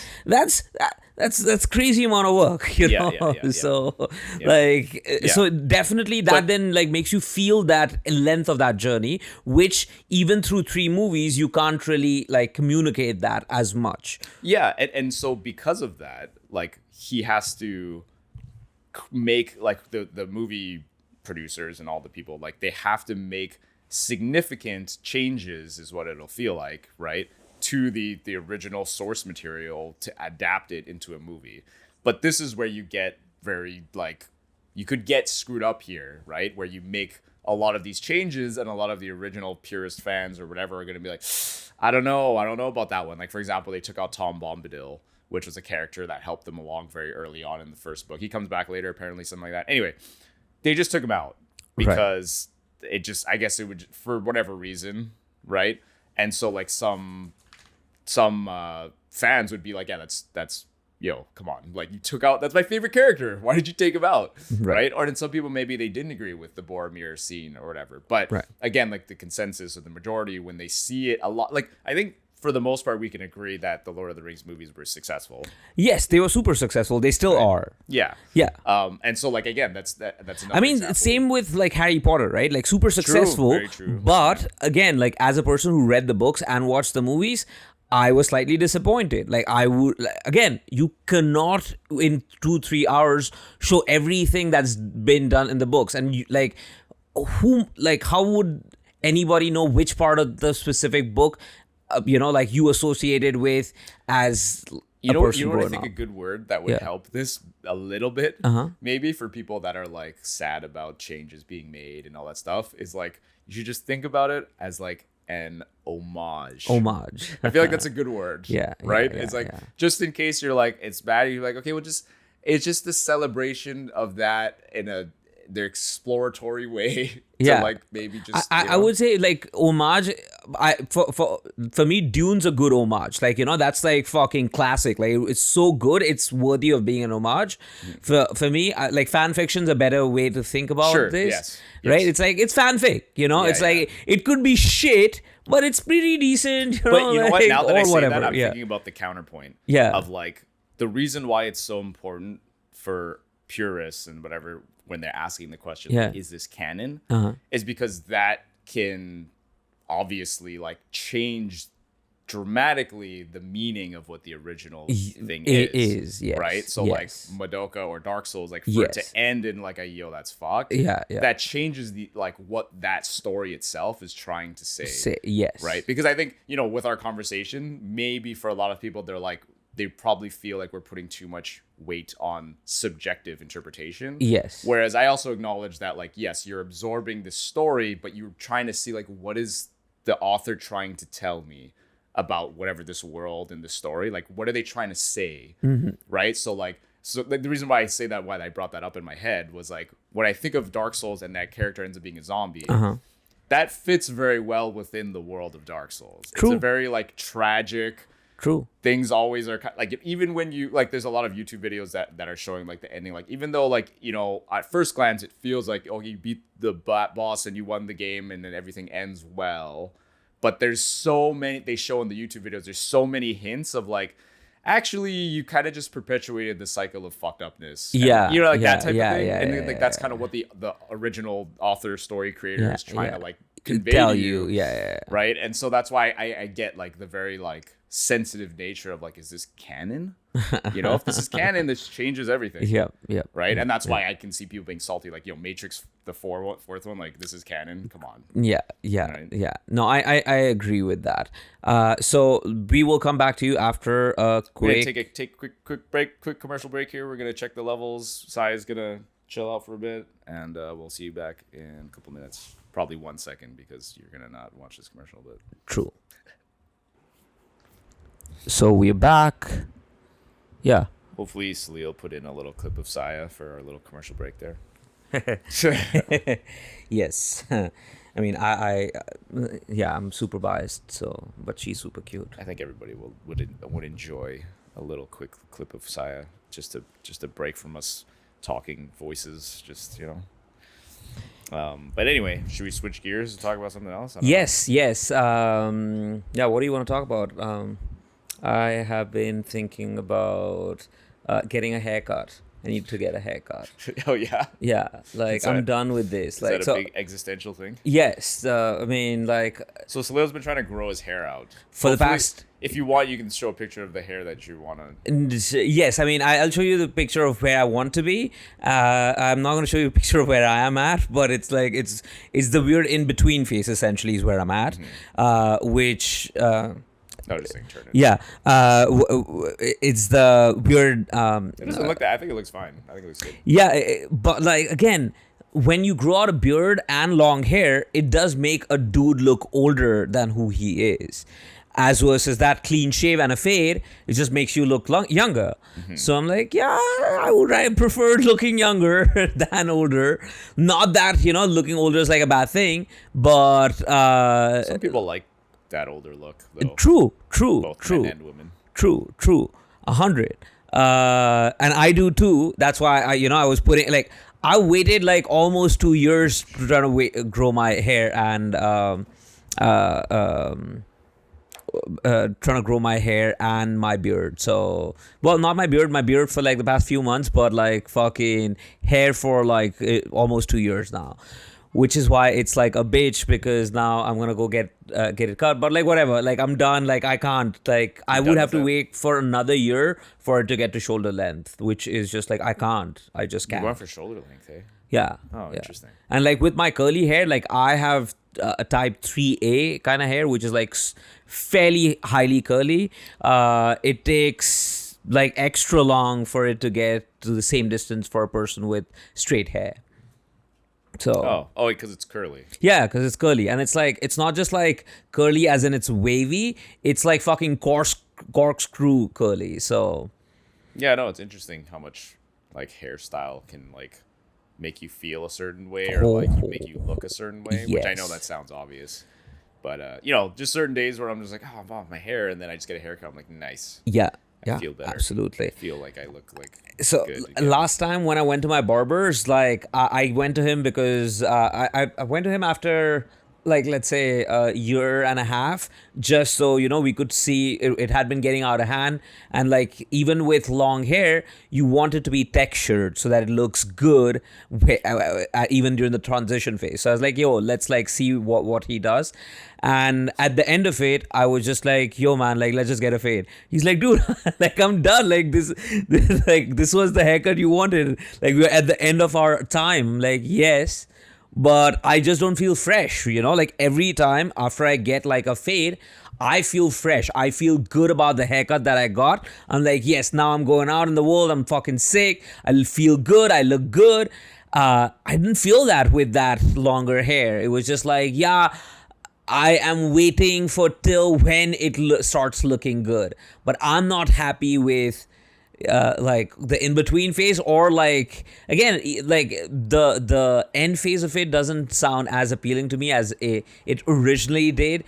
that's crazy amount of work, you Yeah, know. yeah, yeah, yeah. So Yeah. like Yeah. so definitely that But- then like makes you feel that length of that journey, which even through 3 movies you can't really like communicate that as much. Yeah, and so because of that, like he has to make like the movie producers and all the people, like they have to make significant changes, is what it'll feel like, right, to the original source material to adapt it into a movie. But this is where you get very like, you could get screwed up here, right, where you make a lot of these changes and a lot of the original purist fans or whatever are going to be like, I don't know about that one. Like, for example, they took out Tom Bombadil, which was a character that helped them along very early on in the first book. He comes back later, apparently, something like that. Anyway, they just took him out because it just, I guess it would, for whatever reason, right? And so like some fans would be like, yeah, that's yo, come on, like you took out, that's my favorite character, why did you take him out? Right? Or then some people, maybe they didn't agree with the Boromir scene or whatever, but again, like the consensus of the majority, when they see it a lot, like I think for the most part we can agree that the Lord of the Rings movies were successful. Yes, they were super successful. They still are. Yeah. And so like again, that's another I mean, example. same with like Harry Potter, right? Like super successful. very true. But again, like as a person who read the books and watched the movies, I was slightly disappointed. Like I would, again, you cannot in 2-3 hours show everything that's been done in the books, and you, like how would anybody know which part of the specific book, like you associated with as you a know, person you know what I growing think up? a good word that would help this a little bit, maybe for people that are like sad about changes being made and all that stuff, is like you should just think about it as like an homage. Homage. I feel like that's a good word. Yeah, Right? yeah, It's like, yeah. just in case you're like, it's bad, you're like, okay, well, it's just the celebration of that in their exploratory way to Yeah. like maybe just, I would say like homage. For me, Dune's a good homage. Like that's like fucking classic. Like it's so good, it's worthy of being an homage. For me, like fan fiction's a better way to think about Sure, this. yes, Right? yes. It's like it's fanfic. It's Yeah, like it could be shit, but it's pretty decent. But you know what? like, Now that or I say whatever. that, I'm yeah. thinking about the counterpoint. Yeah. Of like the reason why it's so important for purists and whatever when they're asking the question, Yeah. like, is this canon? Is because that can obviously like change dramatically the meaning of what the original thing It is. is, yes, Right? So yes. like Madoka or Dark Souls, like for it to Yes. end in like a yo, that's fucked. Yeah, yeah. That changes the like what that story itself is trying to say. Yes. Right? Because I think, with our conversation, maybe for a lot of people, they probably feel like we're putting too much weight on subjective interpretation. Yes. Whereas I also acknowledge that, like, yes, you're absorbing the story, but you're trying to see, like, what is the author trying to tell me about whatever this world and the story? Like, what are they trying to say? Right? So, like, the reason why I say that, why I brought that up in my head was, like, when I think of Dark Souls and that character ends up being a zombie, that fits very well within the world of Dark Souls. True. It's a very, like, tragic... True. Things always are like, even when you like, there's a lot of YouTube videos that are showing like the ending, like even though like at first glance it feels like, oh, you beat the boss and you won the game and then everything ends well, but there's so many, they show in the YouTube videos, there's so many hints of like, actually you kind of just perpetuated the cycle of fucked upness. And, Yeah, like yeah, that type yeah, of thing. yeah, And yeah, then, like yeah, that's yeah. kind of what the original author story creator Yeah, is trying yeah. to like convey Tell to you. Yeah. right? And so that's why I get like the very like sensitive nature of like, is this canon? If this is canon, this changes everything. Yep. Right? And that's why I can see people being salty, like, Matrix, the fourth one, like, this is canon. Come on. Yeah. Right. Yeah. No, I agree with that. So we will come back to you after a We're gonna quick. take a quick commercial break here. We're gonna check the levels. Sai is gonna chill out for a bit, and we'll see you back in a couple minutes. Probably 1 second because you're gonna not watch this commercial, but True. So we're back. Yeah. hopefully Salil put in a little clip of Saya for our little commercial break there. Yes. I mean, I'm super biased. So, but she's super cute. I think everybody would enjoy a little quick clip of Saya, just a break from us talking voices, But anyway, should we switch gears and talk about something else? I don't know. Yes. Yeah. What do you want to talk about? I have been thinking about getting a haircut. I need to get a haircut. Oh yeah. Yeah, like Is I'm that- done with this. Is Like that a so, big existential thing? yes. I mean, like So Salil's been trying to grow his hair out. For the Hopefully, past- if you want, you can show a picture of the hair that you want to. yes. I mean, I'll show you the picture of where I want to be. I'm not going to show you a picture of where I am at, but it's like it's the weird in between phase essentially is where I'm at, which. Noticing, turn it. Yeah, it's the weird. It doesn't look that. I think it looks fine. I think it looks good. Yeah, but like again, when you grow out a beard and long hair, it does make a dude look older than who he is. As versus that clean shave and a fade, it just makes you look younger. So I'm like, yeah, I prefer looking younger than older. Not that looking older is like a bad thing, but Some people like that older look, though. true, Both men and women. True, 100. And I do too. That's why I was putting like I waited like almost 2 years to try to grow my hair and trying to grow my hair and my beard. So, well, not my beard for like the past few months, but like fucking hair for like almost 2 years now. Which is why it's like a bitch because now I'm gonna go get it cut. But like whatever, like I'm done. Like I can't. Like I would have to wait for another year for it to get to shoulder length, which is just like I can't. I just You're can't. going for shoulder length, eh? Yeah. Oh, yeah. interesting. And like with my curly hair, like I have a type 3A kind of hair, which is like fairly highly curly. It takes like extra long for it to get to the same distance for a person with straight hair. So Because it's curly. yeah, because it's curly, and it's like it's not just like curly as in it's wavy. It's like fucking corkscrew curly. So Yeah, no, it's interesting how much like hairstyle can like make you feel a certain way or like make you look a certain way. Which I know Yes. that sounds obvious, but just certain days where I'm just like, oh, I'm off my hair, and then I just get a haircut. I'm like, nice. yeah, I feel better. absolutely. I feel like I look like So good again. last time when I went to my barber's, like I went to him because I went to him after like let's say a year and a half, just so we could see it had been getting out of hand, and like even with long hair, you want it to be textured so that it looks good, even during the transition phase. So I was like, yo, let's like see what he does. And at the end of it, I was just like, yo, man, like, let's just get a fade. He's like, dude, like, I'm done. Like, this like, this was the haircut you wanted. Like, we're at the end of our time. Like, yes, but I just don't feel fresh, Like, every time after I get, like, a fade, I feel fresh. I feel good about the haircut that I got. I'm like, yes, now I'm going out in the world. I'm fucking sick. I feel good. I look good. I didn't feel that with that longer hair. It was just like, yeah, I am waiting for till when it starts looking good, but I'm not happy with like the in between phase, or like again like the end phase of it doesn't sound as appealing to me as it originally did.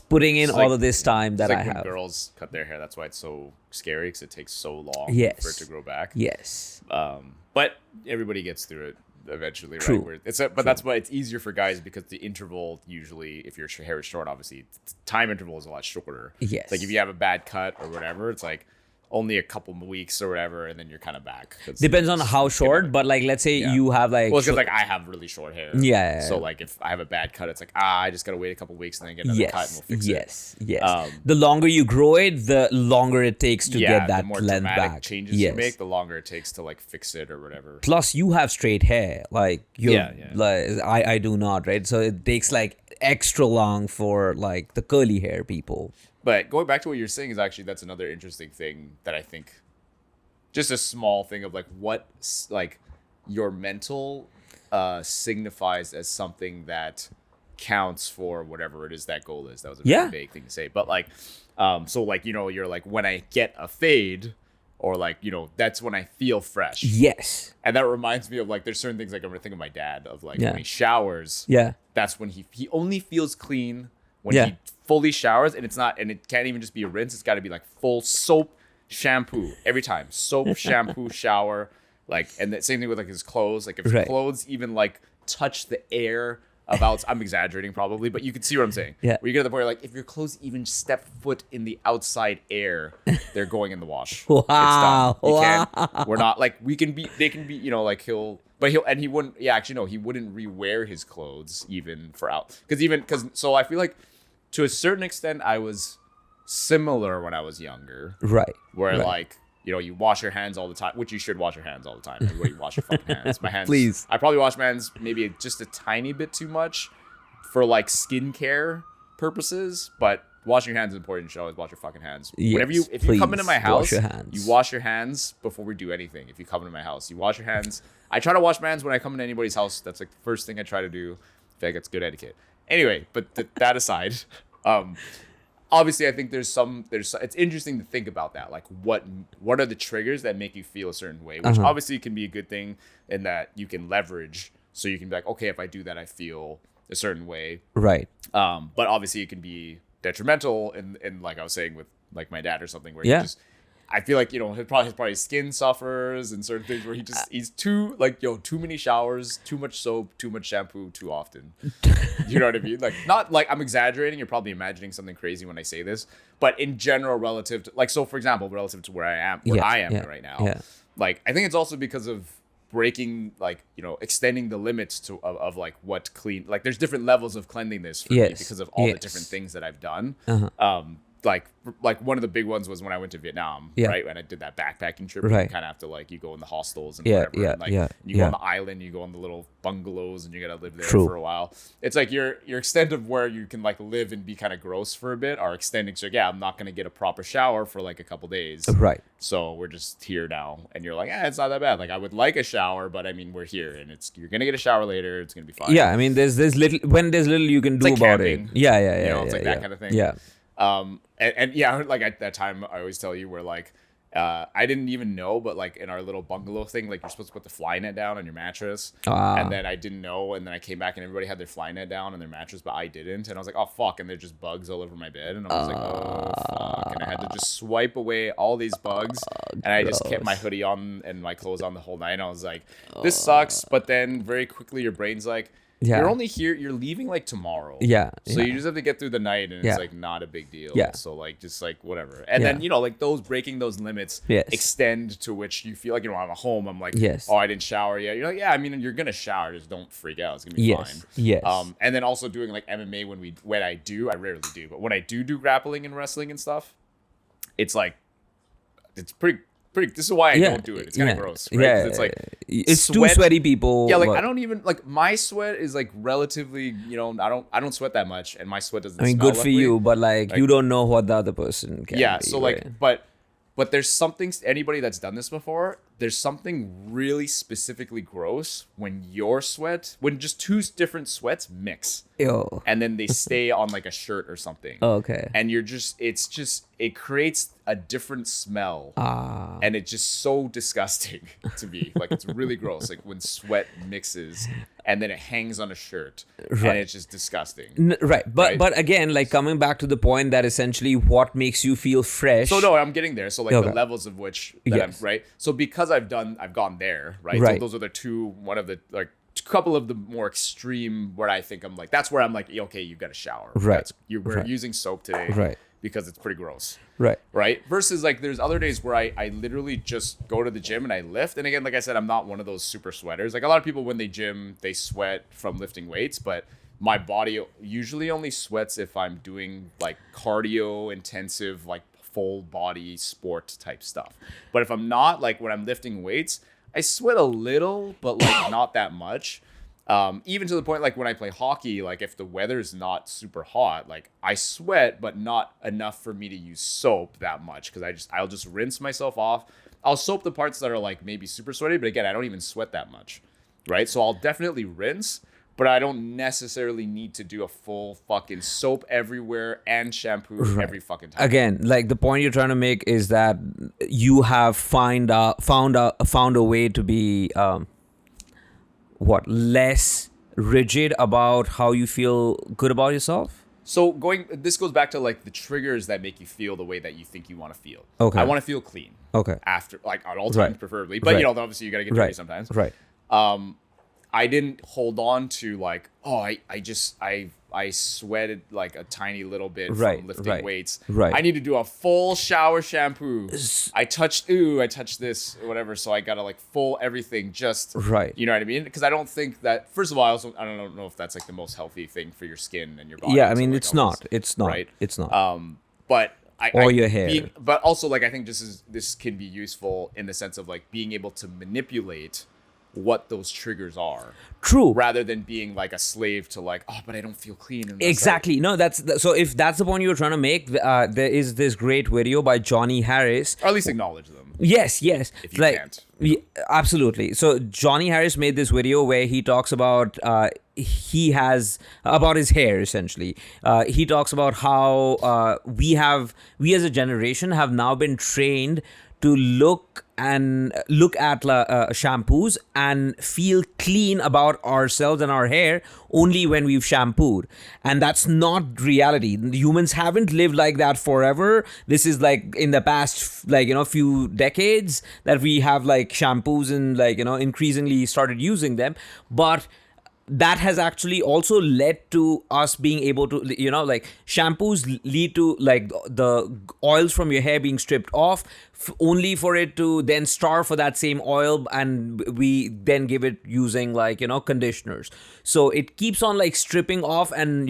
Putting in It's all like- of this time that It's I like when have. girls cut their hair. That's why it's so scary because it takes so long Yes. for it to grow back. Yes. But everybody gets through it eventually, True. right? But that's why it's easier for guys because the interval usually, if your hair is short, obviously time interval is a lot shorter. Yes. Like if you have a bad cut or whatever, it's like only a couple of weeks or whatever, and then you're kind of back. Depends on how short, but like let's say Yeah. you have like Well, it's because like I have really short hair. Yeah. So like if I have a bad cut, it's like I just gotta wait a couple weeks and then get another cut and we'll fix it. Yes. The longer you grow it, the longer it takes to get that the more length dramatic back. changes yes. you make, the longer it takes to like fix it or whatever. Plus, you have straight hair, like you. Yeah. Like I do not, right? So it takes like extra long for like the curly hair people. But going back to what you're saying is actually that's another interesting thing that I think, just a small thing of like what like your mental signifies as something that counts for whatever it is that goal is. That was a very Yeah. vague thing to say, but like, so like you're like when I get a fade, or like that's when I feel fresh. Yes. And that reminds me of like there's certain things like I'm gonna think of my dad of like Yeah. when he showers. Yeah. That's when he only feels clean when Yeah. he fully showers, and it can't even just be a rinse. It's got to be like full soap, shampoo every time. Soap, shampoo, shower, like, and the same thing with like his clothes. Like if his Right. clothes even like touch the air about. I'm exaggerating probably, but you can see what I'm saying. Yeah. Where you get to the point where, like, if your clothes even step foot in the outside air, they're going in the wash. Wow. It's done. You Wow. can't. We're not like we can be. They can be. You know, like he wouldn't. Yeah, actually, no, he wouldn't rewear his clothes even for out because so I feel like to a certain extent I was similar when I was younger, Right. where right. like. You know, you wash your hands all the time, which you should wash your hands all the time. Everybody wash your fucking hands. My hands. Please. I probably wash my hands maybe just a tiny bit too much for like skincare purposes, but washing your hands is important. You should always wash your fucking hands. Whenever Yes, if you come into my please house, wash your hands. you wash your hands before we do anything. If you come into my house, you wash your hands. I try to wash my hands when I come into anybody's house. That's like the first thing I try to do. I feel like it's good etiquette. Anyway, but that aside, obviously I think there's it's interesting to think about that, like what are the triggers that make you feel a certain way, which obviously can be a good thing in that you can leverage, so you can be like, okay, if I do that I feel a certain way, Right. but obviously it can be detrimental in like I was saying with like my dad or something, where Yeah. he just, I feel like, you know, his probably skin suffers and certain things where he's too like, too many showers, too much soap, too much shampoo, too often. You know what I mean? Like, not like I'm exaggerating. You're probably imagining something crazy when I say this, but in general, relative to like, so for example, relative to where I am right now, Yeah. like I think it's also because of breaking, like, you know, extending the limits of like what clean, like there's different levels of cleanliness for me Yes. because of all the Yes. different things that I've done. Like one of the big ones was when I went to Vietnam, Yeah. right? When I did that backpacking trip, Right. you kind of have to like, you go in the hostels and Yeah, whatever, yeah, and like yeah, you go yeah. on the island, you go on the little bungalows, and you gotta live there True. for a while. It's like your extent of where you can like live and be kind of gross for a bit are extending. So yeah, I'm not gonna get a proper shower for like a couple days. Right. So we're just here now, and you're like, it's not that bad. Like I would like a shower, but I mean we're here, and you're gonna get a shower later. It's gonna be fine. Yeah. I mean, there's little you can do like about camping. it. Yeah. Yeah. Yeah. You know, it's yeah, like yeah. that kind of thing. Yeah. And yeah, like at that time, I always tell you where like, I didn't even know, but like in our little bungalow thing, like you're supposed to put the fly net down on your mattress. And then I didn't know. And then I came back and everybody had their fly net down on their mattress, but I didn't. And I was like, oh, fuck. And there's just bugs all over my bed. And I was like, oh, fuck. And I had to just swipe away all these bugs. And I just kept my hoodie on and my clothes on the whole night. And I was like, this sucks. But then very quickly, your brain's like, Yeah. you're only here, you're leaving like tomorrow. Yeah. So yeah. you just have to get through the night, and Yeah. it's like not a big deal. Yeah. So like just like whatever. And Yeah. then, you know, like those breaking those limits Yes. extend to which you feel like, you know, I'm at home, I'm like, Yes. oh, I didn't shower yet. You're like, yeah, I mean, you're gonna shower, just don't freak out. It's gonna be Yes. fine. Yes. And then also doing like MMA when I rarely do, but when I do grappling and wrestling and stuff, it's like it's pretty. This is why I don't do it. It's kind of gross, right? 'Cause it's like it's sweat- two sweaty people. yeah, like but- I don't even like my sweat is like relatively, you know, I don't sweat that much, and my sweat doesn't. I mean, smell, good for luckily. you, but like you don't know what the other person can. Yeah, be, so like, right? but there's something, anybody that's done this before, there's something really specifically gross when when just two different sweats mix Yo. and then they stay on like a shirt or something. Okay. And it creates a different smell. And it's just so disgusting to me. Like it's really gross. Like when sweat mixes and then it hangs on a shirt and it's just disgusting. Right, but Right? but again, like coming back to the point that essentially what makes you feel fresh. So no, I'm getting there. So like Okay. the levels of which that Yes. I'm right. So because I've gone there, right? Right. So those are one of the like couple of the more extreme where I think I'm like, that's where I'm like, okay, you've got to shower. Right. We're Right. using soap today, Right. Because it's pretty gross. Right. Right. Versus like there's other days where I literally just go to the gym and I lift. And again, like I said, I'm not one of those super sweaters. Like a lot of people when they gym, they sweat from lifting weights, but my body usually only sweats if I'm doing like cardio intensive, like full body sport type stuff. But if I'm not, like when I'm lifting weights, I sweat a little, but like not that much. Even to the point like when I play hockey, like if the weather's not super hot, like I sweat, but not enough for me to use soap that much because I'll just rinse myself off. I'll soap the parts that are like maybe super sweaty, but again, I don't even sweat that much, right? So I'll definitely rinse, but I don't necessarily need to do a full fucking soap everywhere and shampoo every fucking time. Again, like the point you're trying to make is that you have found a way to be less rigid about how you feel good about yourself. So this goes back to like the triggers that make you feel the way that you think you want to feel. Okay. I want to feel clean. Okay. After like at all times Right. preferably, but Right. you know obviously you gotta get dirty Right. sometimes. Right. I didn't hold on to like, oh, I sweated like a tiny little bit Right, from lifting right, weights. right. I need to do a full shower shampoo. I touched this, whatever. So I gotta like full everything just, Right. you know what I mean? Because I don't think that, first of all, I don't know if that's like the most healthy thing for your skin and your body. Yeah, I to, mean, like, it's not. It's not. right? It's not. But Or your hair. But also, like, I think this can be useful in the sense of like being able to manipulate what those triggers are, True. rather than being like a slave to like, oh, but I don't feel clean. And that's Exactly. No, so if that's the point you were trying to make, there is this great video by Johnny Harris. or at least acknowledge them. Yes. If you can't. Yeah, absolutely. So Johnny Harris made this video where he talks about about his hair essentially. He talks about how we as a generation have now been trained to look at shampoos and feel clean about ourselves and our hair only when we've shampooed, and that's not reality. Humans haven't lived like that forever. This is like in the past few decades that we have like shampoos and increasingly started using them, but that has actually also led to us being able to, shampoos lead to like the oils from your hair being stripped off, only for it to then starve for that same oil, and we then give it using conditioners. So it keeps on like stripping off and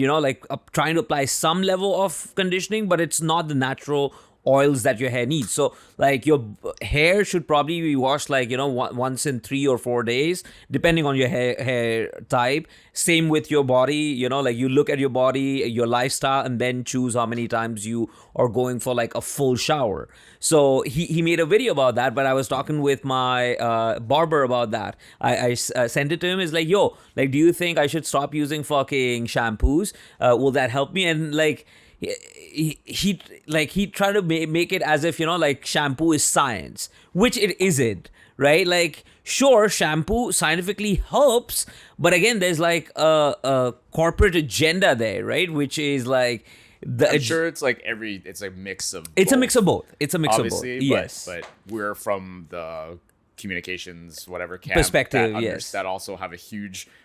trying to apply some level of conditioning, but it's not the natural oils that your hair needs. So like your hair should probably be washed once in 3 or 4 days, depending on your hair type. Same with your body, you look at your body, your lifestyle, and then choose how many times you are going for like a full shower. So he made a video about that, but I was talking with my barber about that. I sent it to him. It's like, yo, like, do you think I should stop using fucking shampoos? Will that help me? And like, he tried to make it as if shampoo is science, which it isn't, right? Like, sure, shampoo scientifically helps, but again, there's like a corporate agenda there, right? Which is like I'm sure it's like it's a mix of it's both, a mix of both. It's a mix obviously, of both. Yes, but we're from the communications whatever camp perspective, that yes, that also have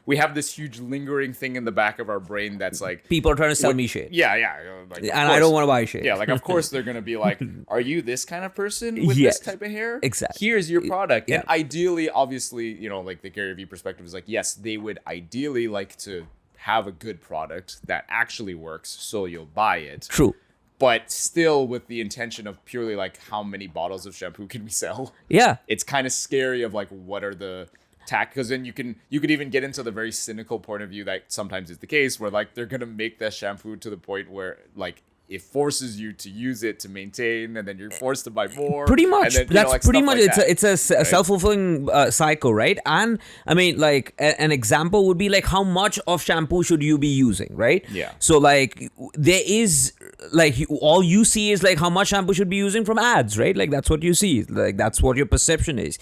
we have this huge lingering thing in the back of our brain that's like, people are trying to sell me shit, like, and I don't want to buy shit. Yeah, like, of course they're gonna be like, are you this kind of person with Yes, this type of hair? exactly. Here's your product. Yeah. And ideally, obviously, like the Gary Vee perspective is like, yes, they would ideally like to have a good product that actually works, so you'll buy it. True. But still with the intention of purely like, how many bottles of shampoo can we sell? Yeah. It's kind of scary of like, what are the tack? Because then you could even get into the very cynical point of view that sometimes is the case, where like they're gonna make that shampoo to the point where like it forces you to use it to maintain, and then you're forced to buy more. Pretty much. Then, That's like, pretty stuff much. like It's a right? self-fulfilling cycle, right? And I mean, like an example would be like, how much of shampoo should you be using, right? Yeah. So like there is like all you see is like how much shampoo should be using from ads, right? Like that's what you see. Like that's what your perception is.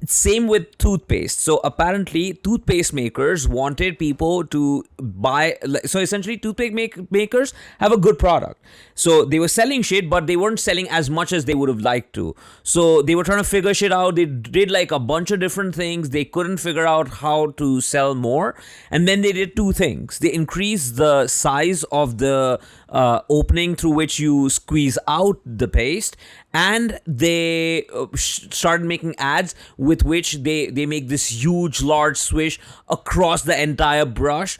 Same with toothpaste. So apparently, toothpaste makers wanted people to buy. So essentially, toothpaste makers have a good product. So they were selling shit, but they weren't selling as much as they would have liked to. So they were trying to figure shit out. They did like a bunch of different things. They couldn't figure out how to sell more. And then they did two things. They increased the size of the opening through which you squeeze out the paste, and they started making ads with which they make this huge large swish across the entire brush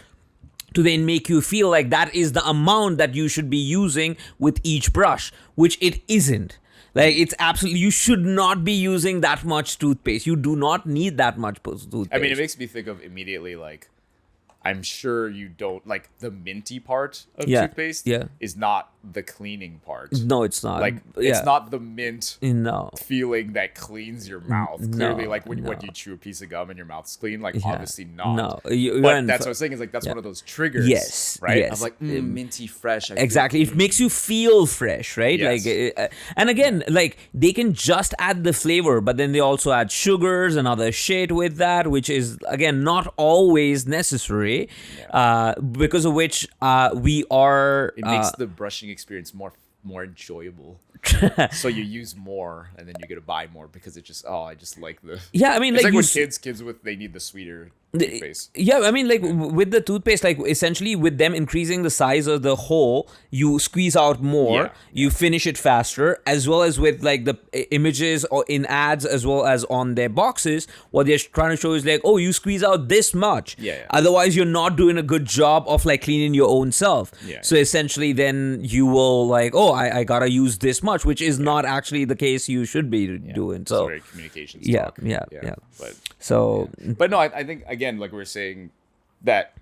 to then make you feel like that is the amount that you should be using with each brush, which it isn't. Like, it's absolutely, you should not be using that much toothpaste. You do not need that much toothpaste. I mean, it makes me think of immediately like, I'm sure you don't like the minty part of toothpaste is not the cleaning part. No, it's not. Like, it's not the mint feeling that cleans your mouth. Clearly, like when you chew a piece of gum and your mouth's clean, like obviously not. No, but that's what I was saying is like, that's one of those triggers. Yes. Right? Yes. I was like, minty fresh. Exactly. It makes you feel fresh, right? Yes. Like, and again, like they can just add the flavor, but then they also add sugars and other shit with that, which is again not always necessary. Because of which we are. It makes the brushing experience more enjoyable. So you use more, and then you get to buy more because it just I just like the. Yeah, I mean, it's like when kids they need the sweeter toothpaste. Yeah, I mean, like with the toothpaste, like essentially with them increasing the size of the hole, you squeeze out more, Yeah, you finish it faster, as well as with like the images or in ads, as well as on their boxes. What they're trying to show is like, oh, you squeeze out this much. Yeah. Otherwise, you're not doing a good job of like cleaning your own self. Yeah. So essentially, then you will like, oh, I gotta use this much, which is not actually the case you should be doing. It's So very communications yeah, talk. yeah. But So But no, I think again, like we were saying, that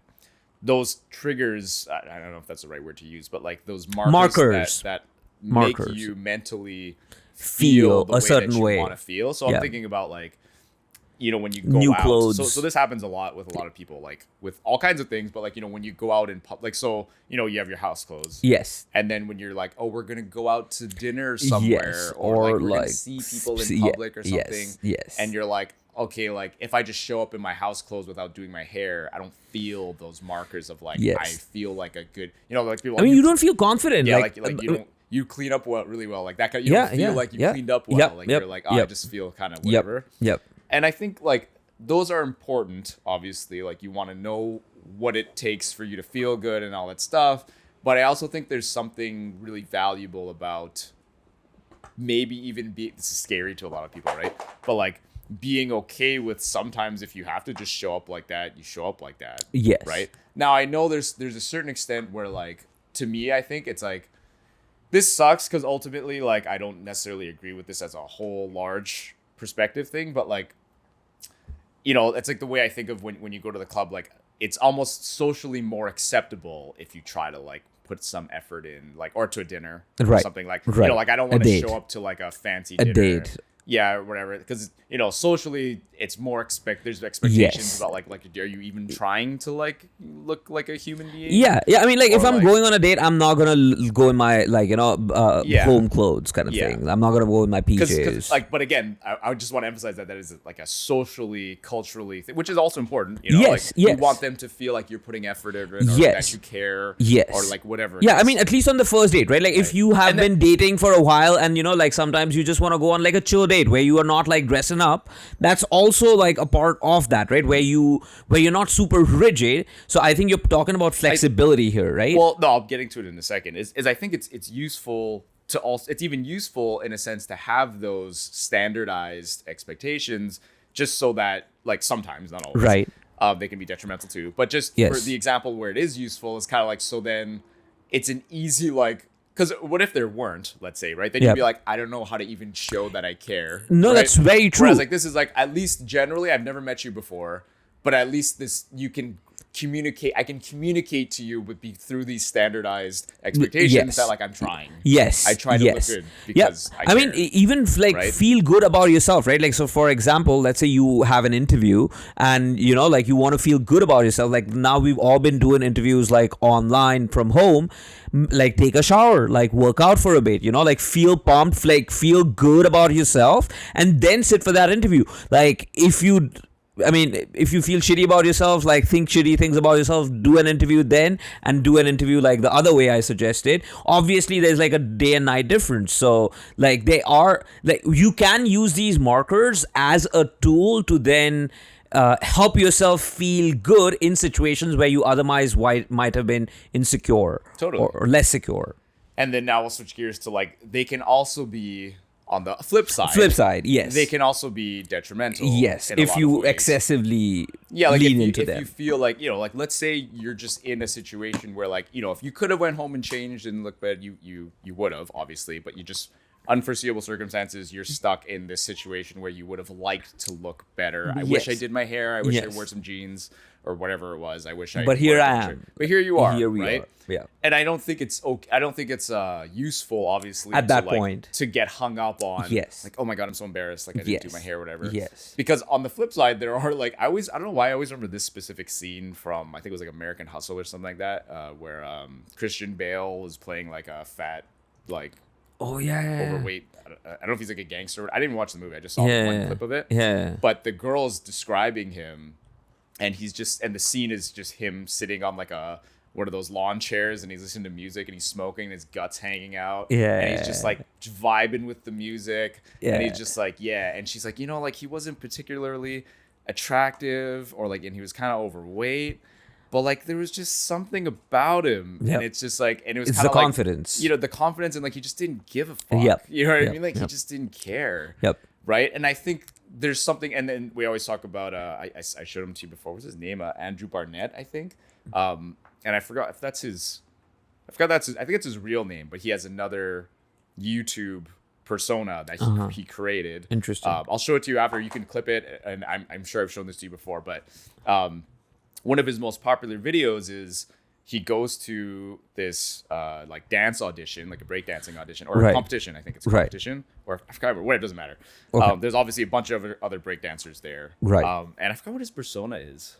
those triggers. I don't know if that's the right word to use, but like those markers. that Markers. make you mentally Feel the a way certain that you way. want to feel. So Yeah. I'm thinking about like, when you go New out. clothes. So this happens a lot with a lot of people, like with all kinds of things. But like when you go out in public, so you have your house clothes. yes. And then when you're like, oh, we're gonna go out to dinner somewhere, Yes, or or like we're gonna like see people in yeah, public or yes, something, yes. and you're like, okay, like if I just show up in my house clothes without doing my hair, I don't feel those markers of like Yes. I feel like a good, like people. I mean, you don't feel confident. yeah, like you don't. You clean up really well, like that. You Yeah, don't feel yeah, like you yeah. cleaned up well. Yep, like yep, you're like, I yep. just feel kind of Yep. whatever. Yep. And I think like those are important. Obviously, like you want to know what it takes for you to feel good and all that stuff. But I also think there's something really valuable about maybe even this is scary to a lot of people, right? But like being okay with sometimes if you have to just show up like that, you show up like that. Yes. Right. Now I know there's a certain extent where like to me I think it's like this sucks because ultimately like I don't necessarily agree with this as a whole large perspective thing, but like it's like the way I think of when you go to the club, like it's almost socially more acceptable if you try to like put some effort in, like, or to a dinner or Right. something like, Right. like I don't A want to date. show up to like a fancy A dinner. date. Yeah, or whatever. Because, socially it's more there's expectations Yes. about like, are you even trying to like look like a human being? Yeah. I mean, like if Or, I'm like- going on a date, I'm not gonna go in my like Yeah. home clothes kind of Yeah. thing. I'm not gonna go in my Because PJs. like, but again, I just want to emphasize that is like a socially, culturally thing, which is also important. Like Yes, you yes. want them to feel like you're putting effort in, or Yes. that you care, Yes. or like whatever. it Yeah, I is. mean, at least on the first date, right? Like, if you have And then- been dating for a while and, like, sometimes you just want to go on, like, a chill date where you are not, like, dressing up, that's also, like, a part of that, right? Where you're not super rigid. So I think you're talking about flexibility here, right? Well, no, I'm getting to it in a second. Is I think it's useful to also, it's even useful in a sense to have those standardized expectations, just so that like sometimes, not always, Right. they can be detrimental too. But just for Yes. the example where it is useful is kind of like, so then it's an easy like. Because what if there weren't, let's say, right? Then Yep. you'd be like, I don't know how to even show that I care. No, right? that's very true. Whereas like this is like, at least generally, I've never met you before, but at least this, you can communicate. I can communicate to you through these standardized expectations Yes. that like I'm trying. Yes. I try to yes. look good because yeah. I mean, care. even like right? feel good about yourself, right? Like, so for example, let's say you have an interview and, like you want to feel good about yourself. Like now we've all been doing interviews like online from home, like take a shower, like work out for a bit, like feel pumped, like feel good about yourself and then sit for that interview. Like if you feel shitty about yourself, like think shitty things about yourself, do an interview then and do an interview like the other way I suggested. Obviously, there's like a day and night difference. So like they are like you can use these markers as a tool to then help yourself feel good in situations where you otherwise might have been insecure Totally. or less secure. And then now we'll switch gears to like, they can also be on the flip side. Yes. They can also be detrimental. Yes, in a if lot of you ways. excessively like lean if into you them. feel like, like let's say you're just in a situation where like, if you could have went home and changed and looked better, you would have, obviously, but you just unforeseeable circumstances, you're stuck in this situation where you would have liked to look better. I wish I Yes. did my hair. I wish I Yes. wore some jeans or whatever it was. I wish I But here wore a I different am. shirt. But here you are. Here we right? are. Yeah. And I don't think it's okay. I don't think it's useful, obviously, At that to, like, point. to get hung up on. Yes. Like, oh my god, I'm so embarrassed. Like I didn't do Yes. my hair, or whatever. Yes. Because on the flip side, there are like I don't know why I always remember this specific scene from I think it was like American Hustle or something like that, where Christian Bale was playing like a fat, like Oh yeah. overweight. I don't know if he's like a gangster. I didn't even watch the movie. I just saw Yeah. one clip of it. Yeah. But the girl's describing him, and the scene is just him sitting on like one of those lawn chairs, and he's listening to music, and he's smoking, and his guts hanging out. Yeah. And he's just like vibing with the music. Yeah. And he's just like, yeah. And she's like, like he wasn't particularly attractive or like, and he was kind of overweight, but like there was just something about him, Yep. and it's just like, and it was It's kind the of like, confidence. you know, the confidence, and like he just didn't give a fuck. Yep. You know what I Yep. mean? Like he Yep. just didn't care. Yep. Right. And I think there's something, and then we always talk about I showed him to you before. What's his name? Andrew Barnett, I think. And I forgot if that's his. I think it's his real name, but he has another YouTube persona that he created. Interesting. I'll show it to you after. You can clip it, and I'm sure I've shown this to you before. But one of his most popular videos is he goes to this like dance audition, like a breakdancing audition or a Right. competition. I think it's a Right. competition, or I forgot what. It doesn't matter. Okay. There's obviously a bunch of other breakdancers there. Right. And I forgot what his persona is.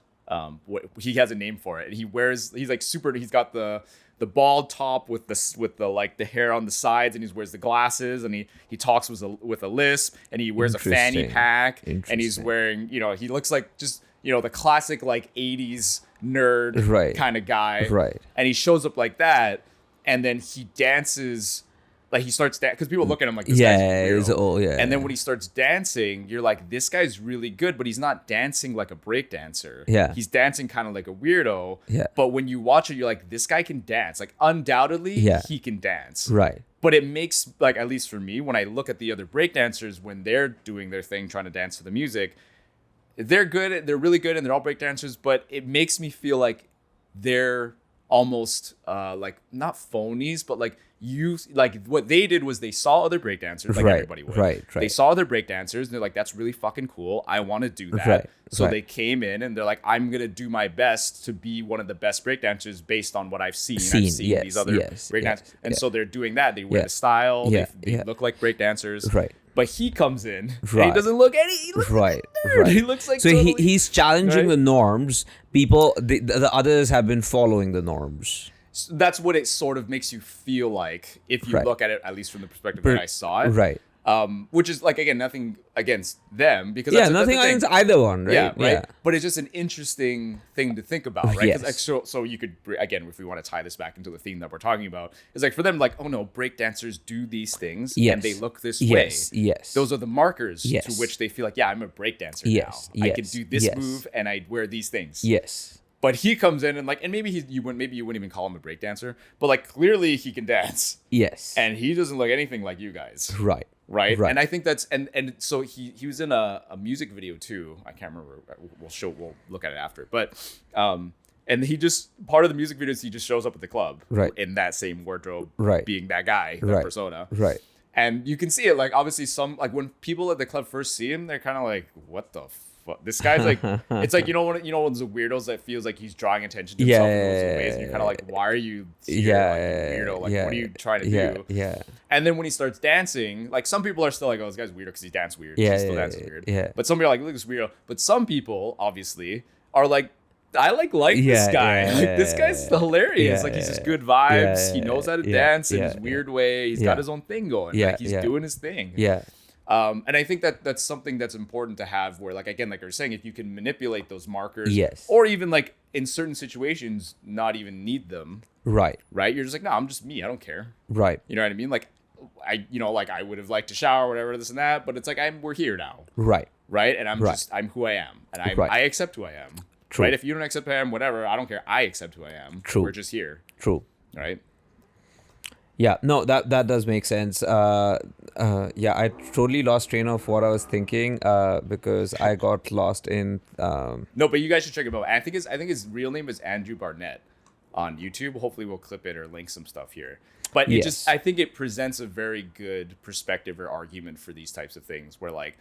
He has a name for it. He's like super. He's got the bald top with the like the hair on the sides, and he wears the glasses, and he talks with a lisp, and he wears a fanny Interesting. pack, and he's Interesting. wearing, you know, he looks like just, you know, the classic like 80s nerd Right. kind of guy. Right. And he shows up like that, and then he dances. Like he starts dancing because people look at him like this guy's a weirdo. He's old, yeah. And then when he starts dancing, you're like, this guy's really good, but he's not dancing like a breakdancer. Yeah. He's dancing kind of like a weirdo. Yeah. But when you watch it, you're like, this guy can dance. Like undoubtedly, Yeah. he can dance. Right. But it makes, like, at least for me, when I look at the other breakdancers, when they're doing their thing, trying to dance to the music, they're good. They're really good, and they're all breakdancers. But it makes me feel like they're almost like not phonies, but like what they did was they saw other breakdancers, like Right, everybody would. right. They saw other breakdancers, and they're like, "That's really fucking cool. I want to do that." Right, So right. they came in, and they're like, "I'm gonna do my best to be one of the best breakdancers based on what I've seen. I've seen yes, these other yes, breakdancers." yes, And yeah. so they're doing that. They wear Yeah. the style. Yeah, They yeah. look like breakdancers. Right. But he comes in, and he Right. doesn't look any. He looks Right. like a nerd. Right. He looks like so totally, he's challenging right? the norms. People, the others have been following the norms. So that's what it sort of makes you feel like if you Right. look at it, at least from the perspective that I saw it. Right. Which is like, again, nothing against them, because Yeah, that's nothing the thing. against either one, right? Yeah, right. But it's just an interesting thing to think about, right? 'Cause, Yes. like, so you could, again, if we want to tie this back into the theme that we're talking about, it's like for them, like, oh no, breakdancers do these things, Yes. and they look this Yes, way. yes. Those are the markers Yes. to which they feel like, yeah, I'm a breakdancer Yes, now. I can yes, do this yes. move, and I wear these things. Yes. But he comes in and like, and maybe you wouldn't even call him a breakdancer, but like clearly he can dance, Yes. and he doesn't look anything like you guys. right. Right? Right. And I think that's and so he was in a music video too. I can't remember. We'll look at it after. But and he just, part of the music videos, he just shows up at the club, Right. in that same wardrobe, Right. being that guy, that Right. persona. Right. And you can see it, like, obviously some, like, when people at the club first see him, they're kind of like, what the fuck? This guy's like, it's like, one of those weirdos that feels like he's drawing attention to himself in those ways, and you're kind of like, why are you here, like, you weirdo? Like, what are you trying to do? Yeah. And then when he starts dancing, like, some people are still like, oh, this guy's weird because he dances weird. Yeah, He still yeah, dances yeah, weird. yeah. But some people are like, look at this weirdo. But some people, obviously, are like, I like Yeah, this guy. yeah, Like, this guy's hilarious. Yeah, like, he's yeah, just good vibes. yeah, He knows how to yeah, dance in yeah, his yeah. weird way. He's Yeah. got his own thing going. Yeah, Like, he's yeah. doing his thing. Yeah. And I think that that's something that's important to have, where, like, again, like I was saying, if you can manipulate those markers, Yes. or even, like, in certain situations, not even need them, Right. right? You're just like, no, I'm just me. I don't care. Right. You know what I mean? Like, like I would have liked to shower, whatever, this and that, but it's like, we're here now, Right. right? And I'm Right. I'm who I am, and Right. I accept who I am, True. right? If you don't accept who I am, whatever, I don't care. I accept who I am. True. We're just here, True. right? Yeah, no, that does make sense. Yeah, I totally lost train of what I was thinking because I got lost in. No, but you guys should check him out. I think his real name is Andrew Barnett on YouTube. Hopefully, we'll clip it or link some stuff here. But it Yes. I think it presents a very good perspective or argument for these types of things, where, like,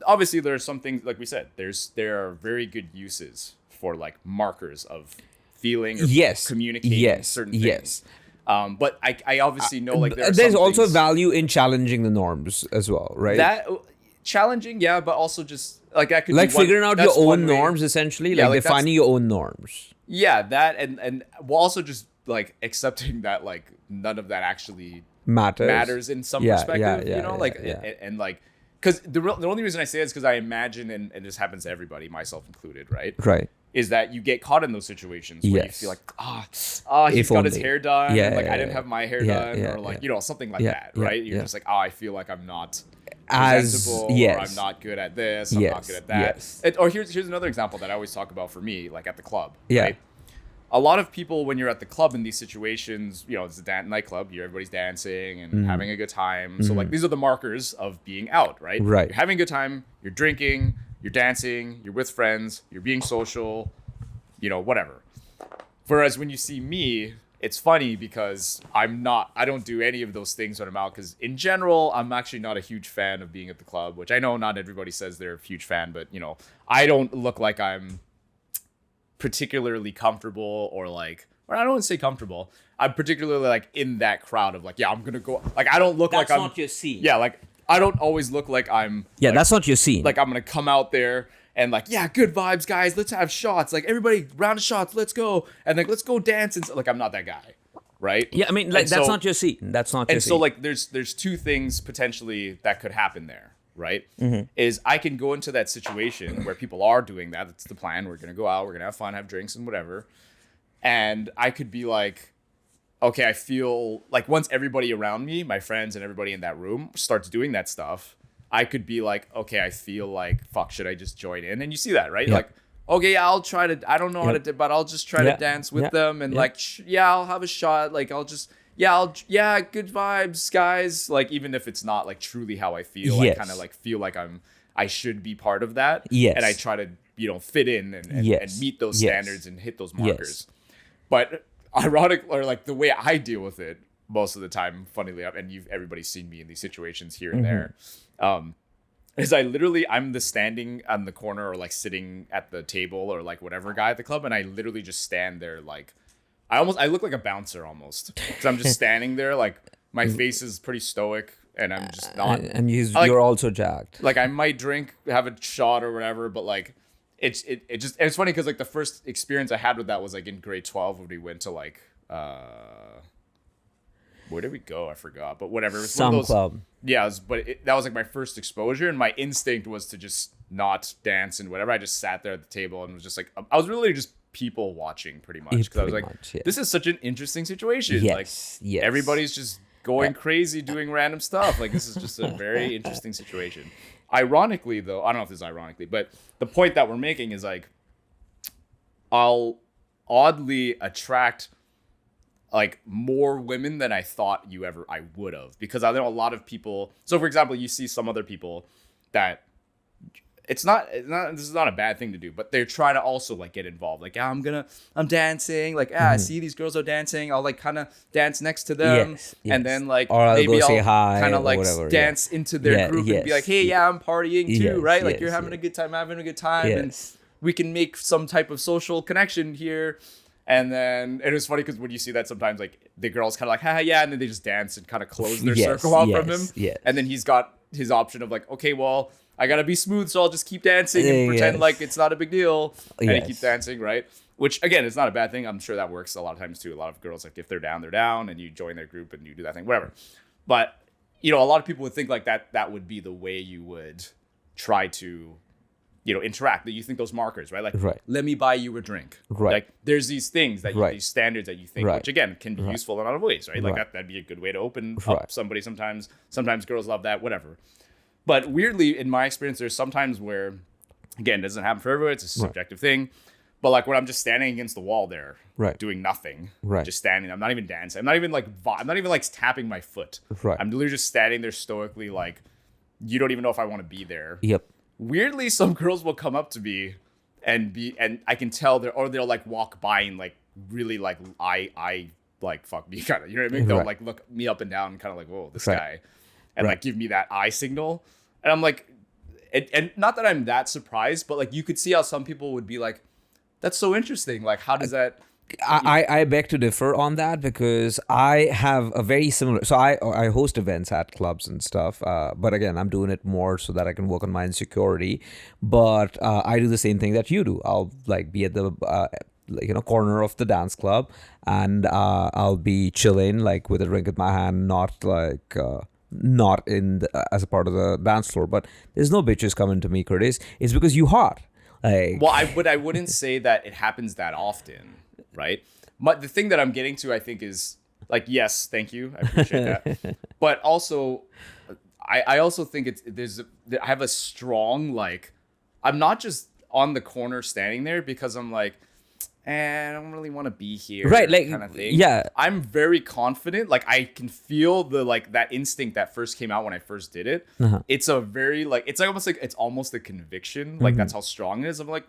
obviously there are some things, like we said, there are very good uses for, like, markers of feeling or Yes. communicating Yes. certain Yes. things. But I obviously know, like, there are There's some also things value in challenging the norms as well, right? that challenging, yeah, but also just like that could like be one, figuring out your that's one own way. norms, essentially, Yeah, like like, that's- defining your own norms. Yeah, that and we'll also just, like, accepting that, like, none of that actually matters in some Yeah, perspective, yeah, you know, yeah, like, yeah. and like, because the only reason I say it is because I imagine, and this happens to everybody, myself included, right? Right. is that you get caught in those situations where you Yes. feel like, he's If got his only. hair done, Yeah, and like yeah, I didn't yeah. have my hair Yeah, done, yeah, or like yeah. something like Yeah, that, yeah, right? You're yeah. just like, I feel like I'm not As presentable, or I'm yes, not good at this, I'm not Yes, good at that. yes. Or here's another example that I always talk about for me, like at the club, Yeah. right? A lot of people, when you're at the club in these situations, it's a nightclub, everybody's dancing and Mm-hmm. having a good time. So like these are the markers of being out, right? Right. You're having a good time, you're drinking, you're dancing, you're with friends, you're being social, whatever. Whereas when you see me, it's funny because I don't do any of those things when I'm out, because in general, I'm actually not a huge fan of being at the club, which I know not everybody says they're a huge fan, but I don't look like I'm particularly comfortable, or I don't want to say comfortable. I'm particularly like in that crowd of like, yeah, I'm gonna go. Like I don't look That's like I'm. not your scene. Yeah, like I don't always look like I'm. Yeah, like, that's not your scene. like I'm gonna come out there and like, yeah, good vibes, guys. Let's have shots. Like everybody, round of shots. Let's go, and like let's go dance. And like I'm not that guy, right? yeah, I mean, like And that's so- not your scene. That's not your And scene. so like there's two things potentially that could happen there, right? Is I can go into that situation where people are doing that. That's the plan. We're gonna go out. We're gonna have fun, have drinks and whatever. And I could be like, okay, I feel like once everybody around me, my friends and everybody in that room starts doing that stuff, I could be like, okay, I feel like, fuck, should I just join in? And you see that, right? Yeah. Like, okay, yeah, I'll try to, I don't know how to do, but I'll just try Yeah. to dance with Yeah. them. And Yeah. like, yeah, I'll have a shot. Like, I'll just, yeah, good vibes, guys. Like, even if it's not like truly how I feel, Yes. I kind of like feel like I should be part of that. Yes. And I try to, fit in and Yes. meet those Yes. standards and hit those markers. But ironic, or like the way I deal with it most of the time, funnily enough, and everybody's seen me in these situations here and there, is I'm the standing on the corner or like sitting at the table or like whatever guy at the club, and I literally just stand there like I look like a bouncer almost, because I'm just standing there like my face is pretty stoic and I'm just not and like- you're also jacked. like I might drink, have a shot or whatever, but like it's funny because like the first experience I had with that was like in grade 12 when we went to like where did we go? I forgot, but whatever. It was one Some of those, club. yeah, that was like my first exposure, and my instinct was to just not dance and whatever. I just sat there at the table and was just like, I was really just people watching pretty much, because I was pretty like, much, yeah. this is such an interesting situation. Yes, Like yes. everybody's just going crazy doing random stuff. Like this is just a very interesting situation. Ironically, though, I don't know if this is ironically, but the point that we're making is like, I'll oddly attract like more women than I thought I would have, because I know a lot of people. So for example, you see some other people that it's not this is not a bad thing to do, but they're trying to also like get involved. Like, I'm dancing. Like, I see these girls are dancing. I'll like kind of dance next to them, Yes, yes. and then like Or I'll maybe go say I'll hi kind or of like whatever, dance into their Yeah, group and be yes, like, hey, yeah, I'm partying too, Yes, right? Like yes, you're having yes. a good time, I'm having a good time, and Yes. we can make some type of social connection here. And then it was funny because when you see that, sometimes like the girls kind of like, ha, yeah, and then they just dance and kind of close their Yes, circle out from him. yes, yes. And then he's got his option of like, okay, well, I gotta be smooth, so I'll just keep dancing and pretend Yes. like it's not a big deal. And he Yes. keeps dancing, right? Which again is not a bad thing. I'm sure that works a lot of times too. A lot of girls, like if they're down, and you join their group and you do that thing, whatever. But a lot of people would think like that would be the way you would try to interact, that you think those markers, right? Like, Right. let me buy you a drink. Right. Like, there's these things that Right. these standards that you think, Right. which again can be useful in a lot of ways, right? Like Right. that'd be a good way to open up Right. somebody. Sometimes girls love that, whatever. But weirdly, in my experience, there's sometimes where, again, it doesn't happen for everyone. It's a subjective thing. But like when I'm just standing against the wall there, Right. doing nothing, Right. just standing. I'm not even dancing. I'm not even like tapping my foot. Right. I'm literally just standing there stoically, like you don't even know if I want to be there. Yep. Weirdly, some girls will come up to me and I can tell they'll like walk by and like really like I like fuck me kind of, you know what I mean? They'll Right. like look me up and down, kind of like, whoa, this Right. guy, and Right. like give me that eye signal, and I'm like, and not that I'm that surprised, but like you could see how some people would be like, that's so interesting. Like, how does that? I beg to differ on that, because I have a very similar. So I host events at clubs and stuff. But again, I'm doing it more so that I can work on my insecurity. But I do the same thing that you do. I'll like be at the corner of the dance club, and I'll be chilling like with a drink in my hand, not like. Not in as a part of the dance floor, but there's no bitches coming to me, Curtis. It's because you hot. Like, Well, I wouldn't say that it happens that often, right? The thing that I'm getting to, I think, is like, yes, thank you, I appreciate that, but also, I also think I have a strong, like, I'm not just on the corner standing there because I'm like, I don't really want to be here, right, like, kind of thing. yeah. I'm very confident. Like, I can feel the, like, that instinct that first came out when I first did it. It's a very, like, it's almost a conviction. Like, that's how strong it is. I'm like,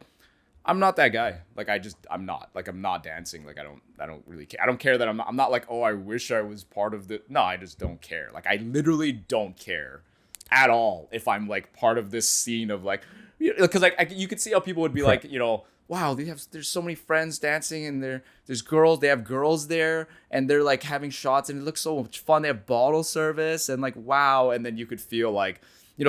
I'm not that guy. Like, I'm not. Like, I'm not dancing. Like, I don't really care. I don't care that I'm not like, oh, I wish I was part of the. No, I just don't care. Like, I literally don't care at all if I'm, like, part of this scene of, like, because, like, you could see how people would be like, wow, there's so many friends dancing, and there's girls, they have girls there, and they're, like, having shots, and it looks so much fun. They have bottle service, and, like, wow. And then you could feel like,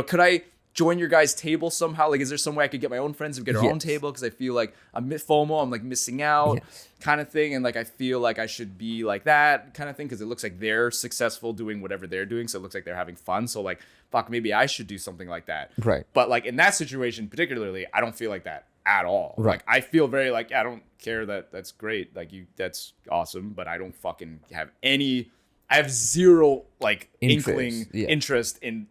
could I join your guys' table somehow? Like, is there some way I could get my own friends to get our own table? Because I feel like I'm FOMO, I'm, like, missing out, kind of thing. And, like, I feel like I should be like that kind of thing, because it looks like they're successful doing whatever they're doing, so it looks like they're having fun. So, like, fuck, maybe I should do something like that. Right. But, like, in that situation particularly, I don't feel like that at all. Right. Like, I feel very like, I don't care, that's great, like, that's awesome, but I don't fucking have I have zero, like, interest in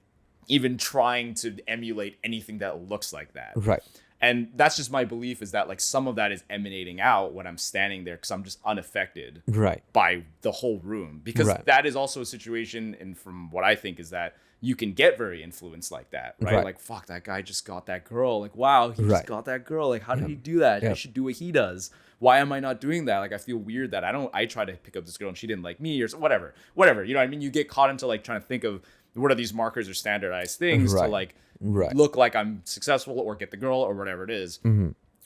even trying to emulate anything that looks like that. Right. And that's just my belief, is that, like, some of that is emanating out when I'm standing there, because I'm just unaffected by the whole room. Because that is also a situation, and from what I think, is that you can get very influenced like that, right? Like, fuck, that guy just got that girl. Like, wow, he just got that girl. Like, how did he do that? I should do what he does. Why am I not doing that? Like, I feel weird that I try to pick up this girl and she didn't like me, or whatever. You know what I mean? You get caught into, like, trying to think of what are these markers or standardized things to, like, look like I'm successful or get the girl or whatever it is.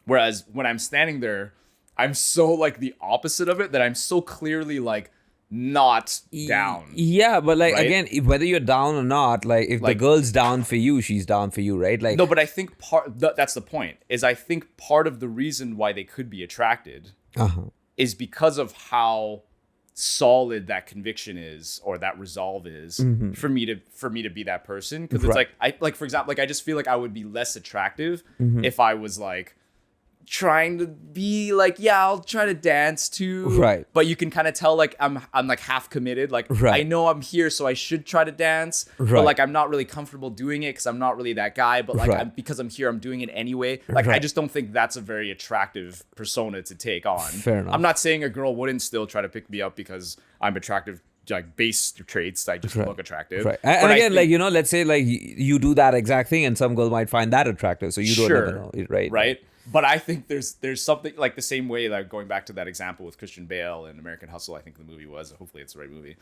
Whereas when I'm standing there, I'm so, like, the opposite of it, that I'm so clearly, like, not down. Yeah, but, like, again, whether you're down or not, like, if the girl's down for you, she's down for you, right? Like, no, but I think that's the point, is I think part of the reason why they could be attracted is because of how solid that conviction is, or that resolve is, for me to be that person. Because it's like, for example, like, I just feel like I would be less attractive if I was, like, trying to be like, I'll try to dance too, but you can kind of tell, like, I'm like half committed, like, I know I'm here, so I should try to dance, but, like, I'm not really comfortable doing it because I'm not really that guy, but, like, because I'm here, I'm doing it anyway. Like, I just don't think that's a very attractive persona to take on. Fair enough. I'm not saying a girl wouldn't still try to pick me up because I'm attractive, like, base traits, I just look attractive. And again, like, let's say, like, you do that exact thing, and some girl might find that attractive, so you don't ever know, right? But I think there's something, like, the same way, like, going back to that example with Christian Bale in American Hustle, I think the movie was, hopefully it's the right movie,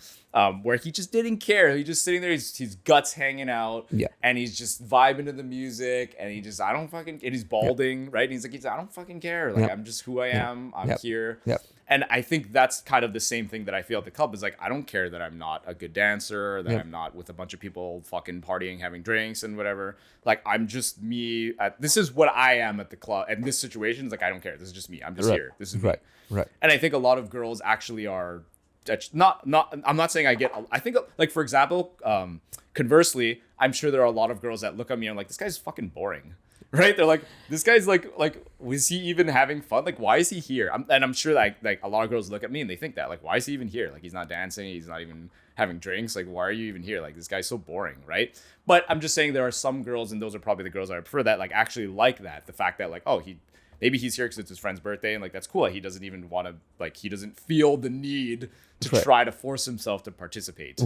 where he just didn't care. He's just sitting there, his guts hanging out, and he's just vibing to the music, and and he's balding, right? And he's like, I don't fucking care. Like, I'm just who I am. I'm here. And I think that's kind of the same thing that I feel at the club, is like, I don't care that I'm not a good dancer, that I'm not with a bunch of people fucking partying, having drinks and whatever. Like, I'm just me. This is what I am at the club. And this situation is like, I don't care. This is just me. I'm just here. This is me. And I think a lot of girls actually are not. I'm not saying I think, like, for example, conversely, I'm sure there are a lot of girls that look at me and are like, this guy's fucking boring. Right? They're like, this guy's like, was he even having fun? Like, why is he here? I'm sure that, like, a lot of girls look at me and they think that, like, why is he even here? Like, he's not dancing. He's not even having drinks. Like, why are you even here? Like, this guy's so boring, right? But I'm just saying there are some girls, and those are probably the girls I prefer, that, like, actually like that. The fact that, like, oh, maybe he's here because it's his friend's birthday, and, like, that's cool. Like, he doesn't even want to, like, he doesn't feel the need to try to force himself to participate.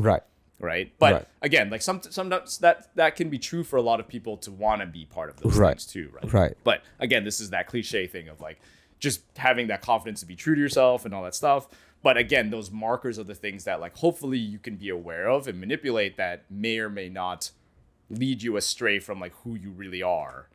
Right. But again, like, sometimes that can be true for a lot of people to want to be part of those things too. Right. But again, this is that cliche thing of, like, just having that confidence to be true to yourself and all that stuff. But again, those markers are the things that, like, hopefully you can be aware of and manipulate, that may or may not lead you astray from, like, who you really are.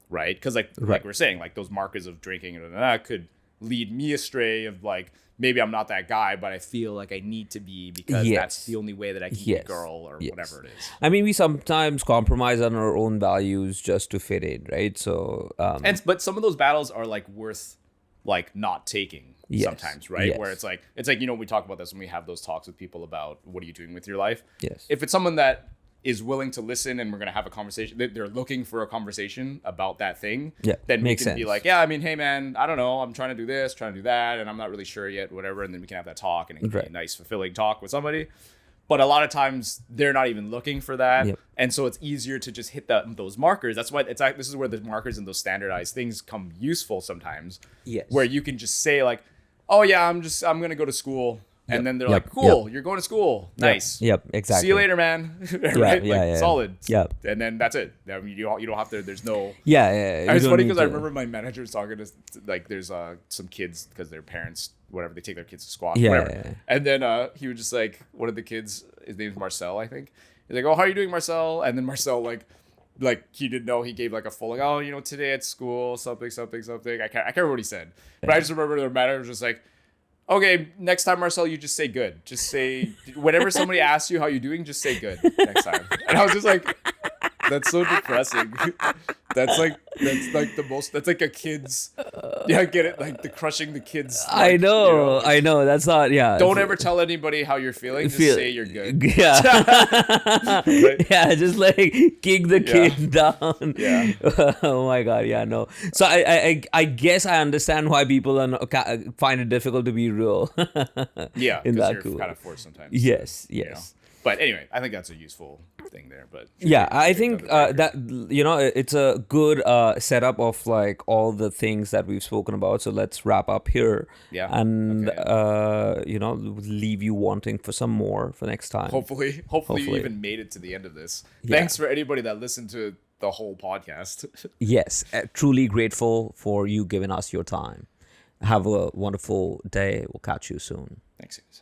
Right. Because, like we're saying, like, those markers of drinking and that could lead me astray of, like, maybe I'm not that guy, but I feel like I need to be, because that's the only way that I can be a girl, or whatever it is. I mean, we sometimes compromise on our own values just to fit in, right? So, but some of those battles are, like, worth, like, not taking sometimes, right? Where it's like, we talk about this when we have those talks with people about what are you doing with your life. If it's someone that is willing to listen and we're gonna have a conversation, they're looking for a conversation about that thing, Yeah, then we makes can be sense. like, yeah, I mean, hey man, I don't know, I'm trying to do this, trying to do that, and I'm not really sure yet, whatever, and then we can have that talk, and it can be a Right. nice, fulfilling talk with somebody. But a lot of times they're not even looking for that, Yep. and so it's easier to just hit those markers. That's why it's like, this is where the markers and those standardized things come useful sometimes. Yes. Where you can just say like, oh yeah, I'm gonna go to school, and then they're Yep. like, cool, you're going to school, nice. Yep, exactly. See you later, man. Right? yeah, Like, yeah. solid. Yep. And then that's it. I mean, you don't have to. There's no. Yeah. And it's you don't funny need because I to- remember my manager was talking to like, there's some kids because their parents, whatever, they take their kids to squash, Yeah, whatever. yeah, yeah. And then he was just like, one of the kids, his name's Marcel, I think. He's like, oh, how are you doing, Marcel? And then Marcel like he didn't know, he gave like a full like, oh, you know, today at school, something. I can't remember what he said, but I just remember their manager was just like, okay, next time, Marcel, you just say good. Just say, whenever somebody asks you how you're doing, just say good next time. And I was just like, that's so depressing. That's like the most, that's like a kid's, yeah, I get it, like the crushing the kids. I like, know, I know. That's not, yeah. Don't it's- ever tell anybody how you're feeling. Just feel- say you're good. Yeah. Right? Yeah, just like kick the Yeah. kid down. Yeah. Oh my god, yeah, no. So I guess I understand why people are find it difficult to be real. Yeah, In because that you're cool. kind of forced sometimes. Yes, you know? yes. But anyway, I think that's a useful thing there. But Yeah, I Should we think go to the that it's a good setup of like all the things that we've spoken about. So let's wrap up here. Yeah, And okay. leave you wanting for some more for next time. Hopefully you Hopefully. even made it to the end of this. Yeah. Thanks for anybody that listened to the whole podcast. Yes, truly grateful for you giving us your time. Have a wonderful day. We'll catch you soon. Thanks, guys.